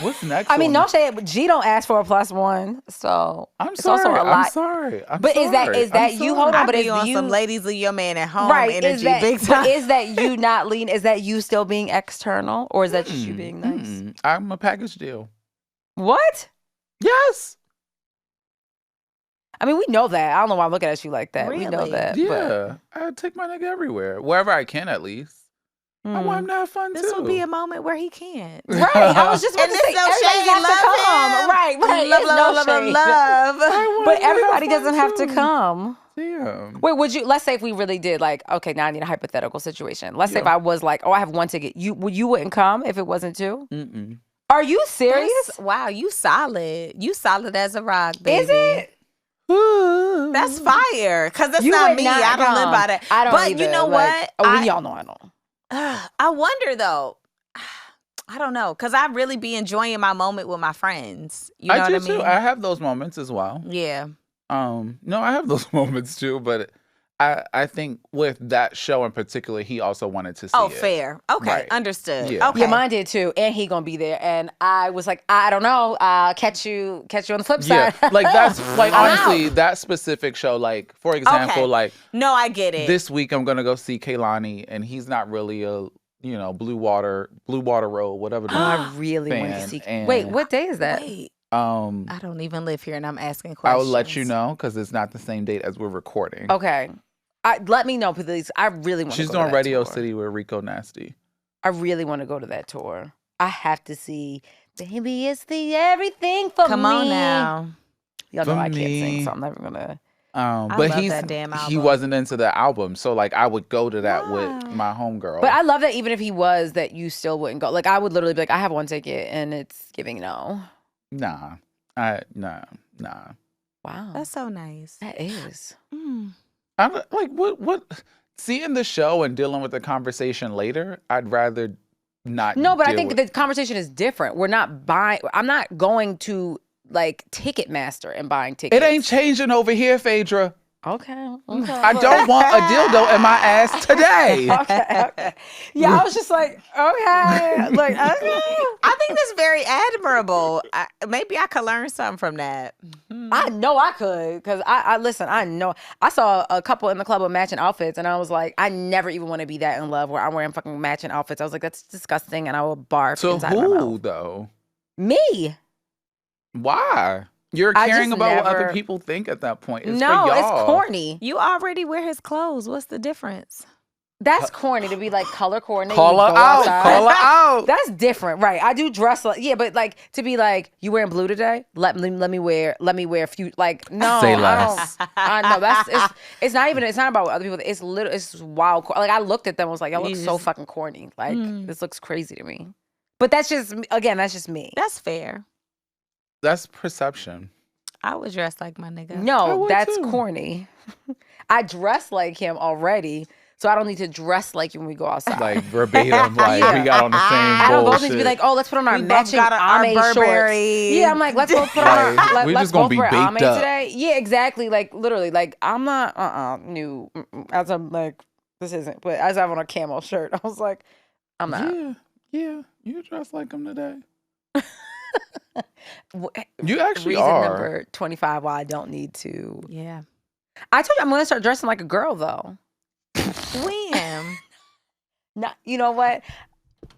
What's next? I mean, on no the- shade, but G don't ask for a plus one, so I'm it's sorry. also a I'm lot. sorry. I'm But is that- sorry. is that I'm you- sorry. hold on, I but be is on you- some ladies leave your man at home right? energy, Is that big but time. is that you not lean? Is that you still being external, or is that just you being nice? I'm a package deal. What? Yes. I mean, we know that. I don't know why I'm looking at you like that. We know Really? that. Yeah. I take my nigga everywhere. Wherever I can, at least. I want him to have fun This too. will be a moment where he can't. Right. I was just about And to it's say, no everybody shade, has to love come. him. Right. Love, It's love, no love, shade. love. But everybody doesn't have to come. Damn. Wait, let's say if we really did, like, okay, now I need a hypothetical situation. Let's say if I was like, oh, I have one ticket. You wouldn't come if it wasn't two? Mm-mm. Are you serious? Wow, you solid. You solid as a rock, baby. Is it? That's fire. Because that's You not would me. not I don't live come. by that. I don't But either. you know Like, what? y'all know I don't. I wonder, though. I don't know. Because I really be enjoying my moment with my friends. You know I what do I mean? too. I have those moments as well. Yeah. No, I have those moments too, but I think with that show in particular, he also wanted to see it. Fair. Okay, Right. Understood. Yeah. Okay. Yeah, mine did too, and he gonna be there. And I was like, I don't know. I'll catch you on the flip Yeah, side. like that's like I'm honestly that specific show. Like for example, Okay. like No, I get it. this week I'm gonna go see Kaylani, and he's not really a Blue Water Road, whatever. I really want to fan, see. and- Wait, what day is that? Wait, I I don't even live here, and I'm asking questions. will let you know because it's not the same date as we're recording. Okay, let me know, please. I really want. She's to go doing to that Radio tour. City with Rico Nasty. I really want to go to that tour. I have to see. Baby, it's the everything for me. Come on now. Y'all know For I can't sing, me. so I'm never gonna. But love he's that damn he album. wasn't into the album, so like I would go to that with my homegirl. But I love that even if he was, that you still wouldn't go. Like I would literally be like, I have one ticket, and it's giving no. nah. Wow, That's so nice. that is. I don't- like what seeing the show and dealing with the conversation later. I'd rather not. No, but I deal think with- the conversation is different. We're not buying. I'm not going to like Ticketmaster and buying tickets. it ain't changing over here, Phaedra. Okay. I don't want a dildo in my ass today. Okay. Yeah, I was just like, okay, like okay. I think that's very admirable. Maybe I could learn something from that. I know I could, because I listen. I know I saw a couple in the club with matching outfits, and I was like, I never even want to be that in love where I'm wearing fucking matching outfits. I was like, that's disgusting, and I will barf To inside my who mouth. though? Me? Why? You're I caring just about what never- other people think at that point. It's No, for it's y'all. corny. You already wear his clothes. What's the difference? That's corny to be like color coordinated. Call her go out. outside. Call her out. That's different, right? I do dress like but like to be like, you wearing blue today? Let me wear a few. Like no, Say I less. don't. I know it's not even. It's not about what other people. It's wild. Like I looked at them, and was like, y'all look so fucking corny. Like this looks crazy to me. But that's just that's just me. That's fair. That's perception. I would dress like my nigga. I No, would that's too. corny. I dress like him already, so I don't need to dress like you when we go outside. Like verbatim, like we got on the same I don't bullshit. need to be like, oh, let's put on our We both matching got our Ame Burberry. shorts. Yeah, I'm like, let's go put on Like, our. we Let's just gonna both be wear Ame baked up. today. Yeah, exactly. Like literally, like I'm not new. As I'm like, this isn't. But as I have on a camo shirt, I was like, I'm not. Yeah, you dress like him today. W- You actually Reason are. number 25 why I don't need to. Yeah. I told you I'm gonna start dressing like a girl though. When? Not, you know what?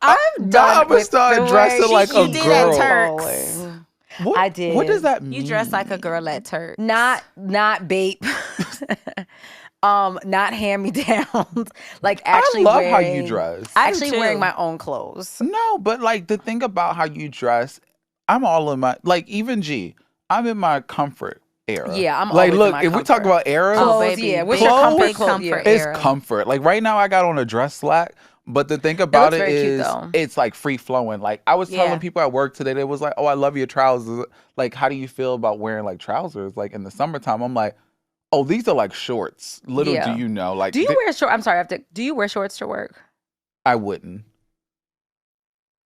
I'm I'm done gonna with start the way dressing like she a did at girl. Turks. What, I did. What does that mean? You dress like a girl at Turks. Not babe. Not hand me downs. Like actually I love how you wearing- dress. Actually too. wearing my own clothes. No, but like the thing about how you dress, I'm all in my even G. I'm in my comfort era. Yeah, I'm like always in look. my If we talk comfort. about eras, Oh, Clothes, baby. yeah. What's Big your comfort big clothes? comfort Yeah. it's era. comfort. Like right now, I got on a dress slack. But the thing about looks it very cute, is, though. it's like free flowing. Like I was telling Yeah. people at work today, they was like, "Oh, I love your trousers." Like, how do you feel about wearing like trousers like in the summertime? I'm like, "Oh, these are like shorts." Little Yeah. do you know, like Do you wear shorts? I'm sorry, I have to. Do you wear shorts to work? I wouldn't.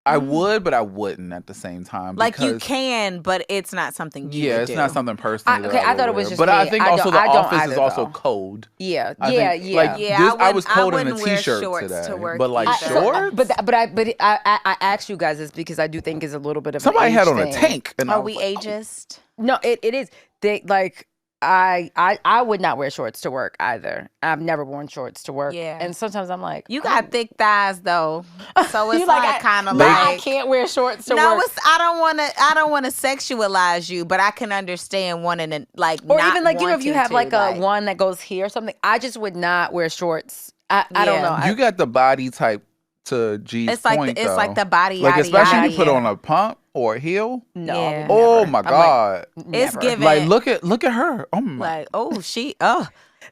I would, but I wouldn't at the same time. Like you because- can, but it's not something you Yeah, would it's do. not something personal. okay, I thought it was just But me. I think I also don't- the I don't office is either, also though. cold. Yeah, I yeah, think, yeah. Like, Yeah, this, I I was wouldn't- cold I in a wouldn't wear t-shirt shorts today, to work but like either. shorts. But I asked you guys this because I do think it's a little bit of Somebody an had age on a thing. tank, and I Are was we like, ageist? No, it is. They like I would not wear shorts to work either. I've never worn shorts to work. Yeah. And sometimes I'm like, You got thick thighs though, so it's You like kind of no, like I can't wear shorts to no, work. it's I don't want to sexualize you, but I can understand wanting to like Or not even like if you wanting have to, like a one that goes here or something. I just would not wear shorts. I don't Yeah. know. You got the body type to G's It's like point, it's though. like the body, Like, especially yada, you put yada. on a pump or a heel. No. Yeah. Oh never. my I'm God! like, It's never. giving. Like, look at her. Oh my. Like, she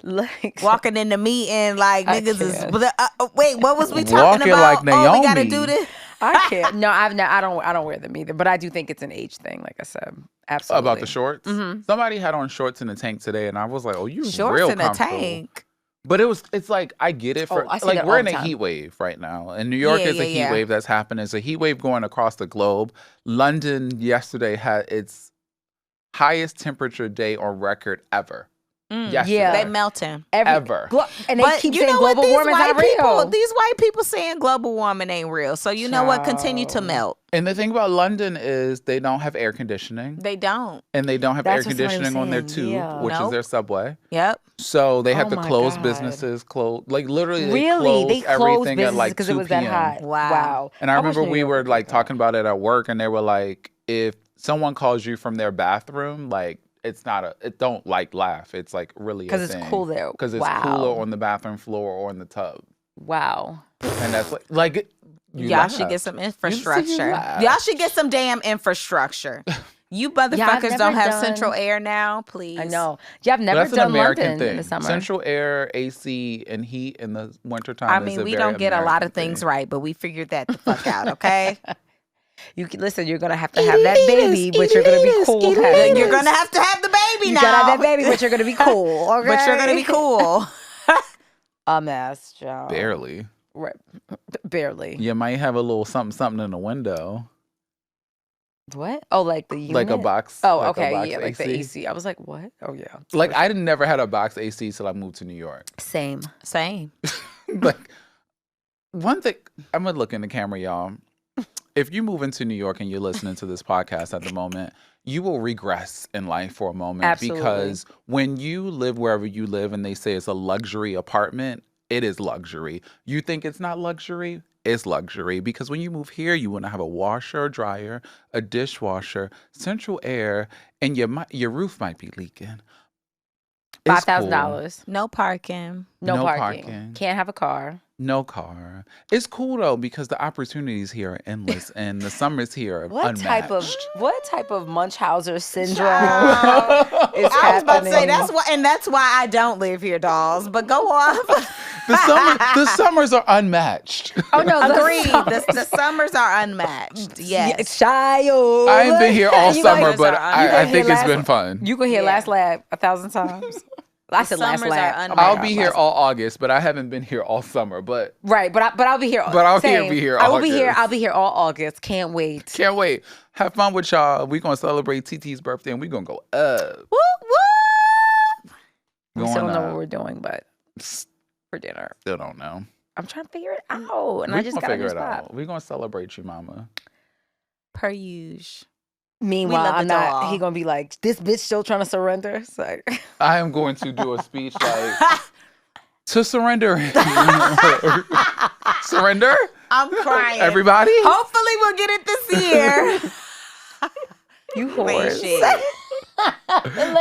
Like, walking in the meeting like I niggas is. can't. Wait, what was we talking Walking about? like Oh, we gotta Naomi. do this. I can't. No, I don't wear them either. But I do think it's an age thing. Like I said, absolutely. About the shorts. Somebody had on shorts in a tank today, and I was like, "Oh, you Shorts real in a comfortable." tank. But it's like I get it for I see like that we're all in the a time. heat wave right now. In New York, Yeah, it's a heat yeah. wave that's happening. It's a heat wave going across the globe. London yesterday had its highest temperature day on record ever. Yesterday. Yeah. They melting. Ever. And they But keep you saying know what? global These warming's white not real. These white people saying global warming ain't real. So you know what? Continue to melt. And the thing about London is they don't have air conditioning. They don't. And they don't have That's air what somebody was conditioning on their saying, tube, yeah. which is Nope. their subway. Yep. So they have Oh to my close God. businesses, like literally Really? They close closed everything at businesses like because 2 it was that p.m. hot. Wow. And I wish remember New we York were would do like that. talking about it at work, and they were like, if someone calls you from their bathroom, like it don't like laugh. It's like really Because it's cool there. Because it's Wow. cooler on the bathroom floor or in the tub, Wow. and that's like you Y'all laugh. should get some You infrastructure. laugh. Y'all should get some damn infrastructure. You I've motherfuckers don't never have done- central air now, please. I know. Yeah, I've But never that's an done American London thing. in the summer. Central air, AC, and heat in the wintertime. I is mean, a we very don't get a lot of American things thing. right, but we figured that the fuck out, okay? You can, listen, you're gonna have to have that baby, but you're gonna be cool. having You're it. gonna have to have the baby You now. gotta have that baby, but you're gonna be cool. Okay? But you're gonna be cool. A mess, Joe. Barely. Right. Barely. You might have a little something in the window, What? Oh, like the unit? like a box. Oh, like a okay. box Yeah, like the AC. AC. I was like, what? Oh, yeah. Like I never had a box AC till I moved to New York. Same. Same. Like one thing, I'm gonna look in the camera, y'all. If you move into New York and you're listening to this podcast at the moment, you will regress in life for a moment. Absolutely. Because when you live wherever you live and they say it's a luxury apartment, it is luxury. You think it's not luxury? It's luxury. Because when you move here, you want to have a washer, a dryer, a dishwasher, central air, and your roof might be leaking. It's cool. $5,000. No parking. No, No parking. parking. Can't have a car. No car. It's cool though because the opportunities here are endless and the summers here are What type of Munchausen syndrome is I was about to say happening? that's why I don't live here, dolls. But go on. the summers are unmatched. Oh no, Agreed. The summers are unmatched. Yes. Child. I ain't been here all You summer, gonna- but you I gonna think hear it's last- been fun. You can hear Yeah. last lap 1,000 times. I said last summers lap. are Oh un- my I'll God, be here last- all August, but I haven't been here all summer. But Right, but I'll be here. But I'll same. be here I will be here. August. I'll be here all August. Can't wait. can't wait. Have fun with y'all. We're gonna celebrate TT's birthday and we're gonna go up. Whoop, whoop. We still don't know up. what we're doing, but for dinner, Still don't know. I'm trying to figure it out, and We I just gonna got a new figure it spot. out. We're gonna celebrate you, mama. Per usual. Meanwhile, love I'm the not. doll. He gonna be like, "This bitch still trying to surrender." So, I am going to do a speech like to surrender. Surrender? I'm crying. Everybody? Hopefully we'll get it this year. you Wait, horse. shit.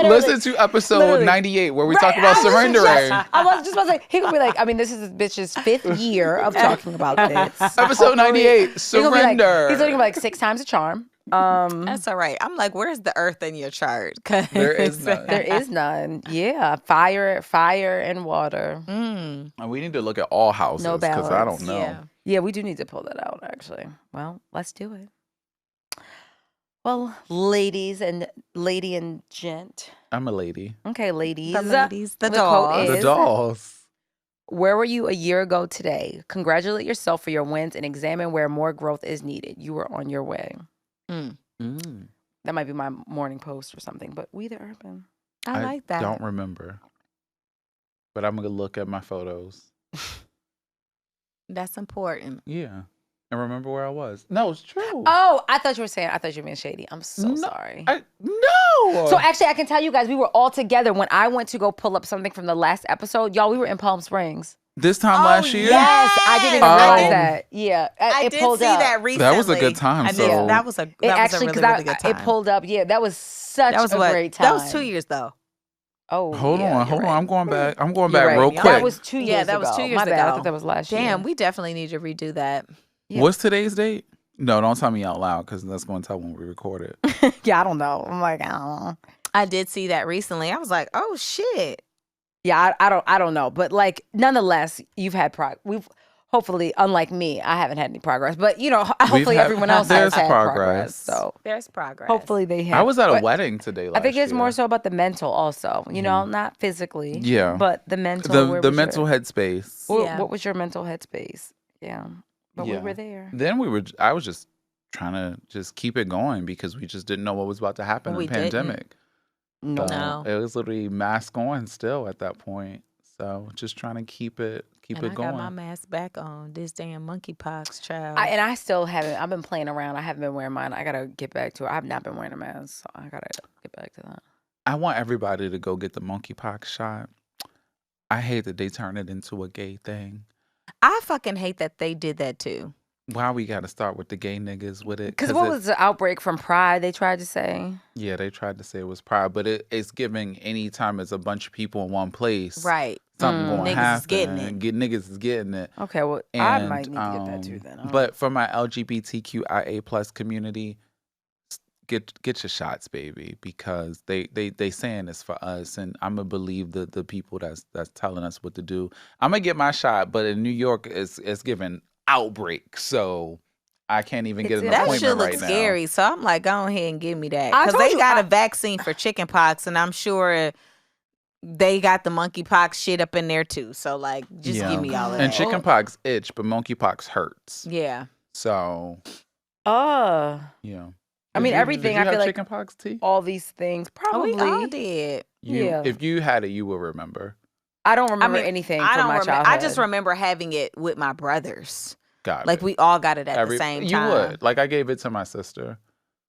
Listen to episode Literally. 98 where we Right, talk about I was surrendering. I was just about to say, he gonna be like, I mean, this is this bitch's 5th year of talking about this. Episode 98, He's gonna be surrender. Like, he's talking about like 6 times a charm. That's all right. I'm like, where's the earth in your chart? 'Cause There is none. There is none. Yeah, fire, and water. And we need to look at all houses No because I balance. don't know. Yeah. Yeah, we do need to pull that out, actually. Well, let's do it. Well, lady and gent. I'm a lady. Okay, ladies. The ladies, the quote dolls. The is, dolls. Where were you a year ago today? Congratulate yourself for your wins and examine where more growth is needed. You were on your way. Mm. That might be my morning post or something, but we the urban. I like that. Don't remember. But I'm going to look at my photos. That's important. Yeah. And remember where I was. No, it's true. Oh, I thought you were being shady. I'm so No, sorry. No. So actually, I can tell you guys, we were all together when I went to go pull up something from the last episode. Y'all, we were in Palm Springs. This time last year? Yes, I didn't even Oh. realize that. Yeah, I it did pulled see up. that recently. That was a good time, I did. so- That was a It actually, really, because really good time. it pulled up. Yeah, that was such That was a what? great time. That was 2 years though. Oh, Hold yeah, on. you're right. I'm going back. I'm going You're back right. real Yeah. quick. That was 2 years ago. Yeah, that was 2 years My ago. bad. I thought that was last year. Damn, we definitely need to redo that. Yeah. What's today's date? No, don't tell me out loud because that's going to tell when we record it. Yeah, I don't know. I'm like, I don't know. I did see that recently. I was like, oh shit. Yeah, I don't know. But like, nonetheless, you've had we've hopefully, unlike me, I haven't had any progress. But you know, hopefully everyone else has had progress. So There's progress. hopefully they have. I was at a but wedding today last I think it's year. more so about the mental also. You know, not physically. Yeah. But the mental. The mental headspace. What was your mental headspace? Yeah. But we were there. Then I was just trying to just keep it going because we just didn't know what was about to happen in the pandemic. No. It was literally mask on still at that point. So just trying to keep it going. I got my mask back on. This damn monkeypox, child. I still haven't. I've been playing around. I haven't been wearing mine. I gotta get back to it. I've not been wearing a mask, so I gotta get back to that. I want everybody to go get the monkeypox shot. I hate that they turn it into a gay thing. I fucking hate that they did that too. Why we got to start with the gay niggas with it? Because what was the outbreak from Pride? They tried to say. Yeah, they tried to say it was Pride, but it's giving any time it's a bunch of people in one place. Right. Something going to Niggas happen. is getting it. Niggas is getting it. Okay, well, I might need to get that too then. But for my LGBTQIA plus community, get your shots, baby, because they saying this for us, and I'm gonna believe the people that's telling us what to do. I'm gonna get my shot, but in New York, it's giving outbreak, so I can't even get an that appointment shit right looks now. scary, so I'm like, go ahead and give me that I because told they you, got a vaccine for chickenpox, and I'm sure they got the monkeypox shit up in there too. So like, just give me all of that. And chickenpox itch, but monkeypox hurts. Yeah. So. Yeah. I mean, everything. Did you I feel have like chickenpox, T? all these things probably. We all did. If you had it, you will remember. I don't remember anything from my childhood. I just remember having it with my brothers. Got like it. we all got it at the same time. You would. Like I gave it to my sister.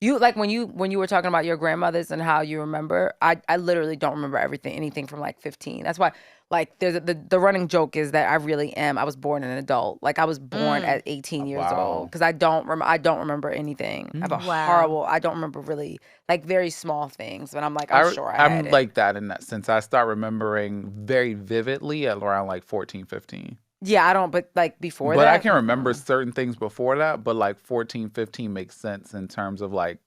You like when you were talking about your grandmothers and how you remember. I literally don't remember anything from like 15. That's why like there's the running joke is that I really am. I was born an adult. Like I was born at 18 years old because I don't remember anything. I have a horrible. I don't remember really like very small things. But I'm like I'm sure I had I'm it. like that in that sense. I start remembering very vividly at around like 14, 15. Yeah, I don't, but like before that. But I can remember certain things before that, but like 14, 15 makes sense in terms of like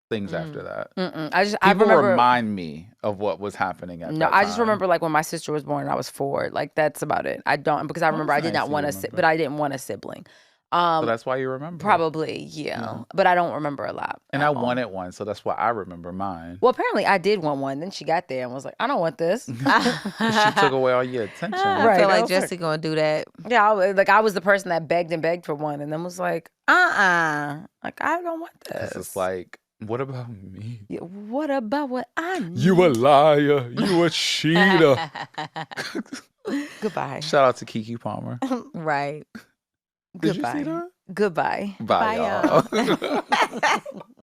things after that. I remember, remind me of what was happening at that time. I just remember like when my sister was born and I was 4. Like that's about it. I don't, because I remember I did not want but I didn't want a sibling. So that's why you remember. Probably, yeah. But I don't remember a lot. And I wanted one, so that's why I remember mine. Well, apparently I did want one. Then she got there and was like, I don't want this. She took away all your attention. I feel like Jesse gonna do that. Yeah, I was the person that begged and begged for one and then was like, like I don't want this. It's like, what about me? Yeah, what about what I need? You a liar. You a cheater. Goodbye. Shout out to Keke Palmer. Right. Did Goodbye. you see that? Goodbye. Bye, y'all.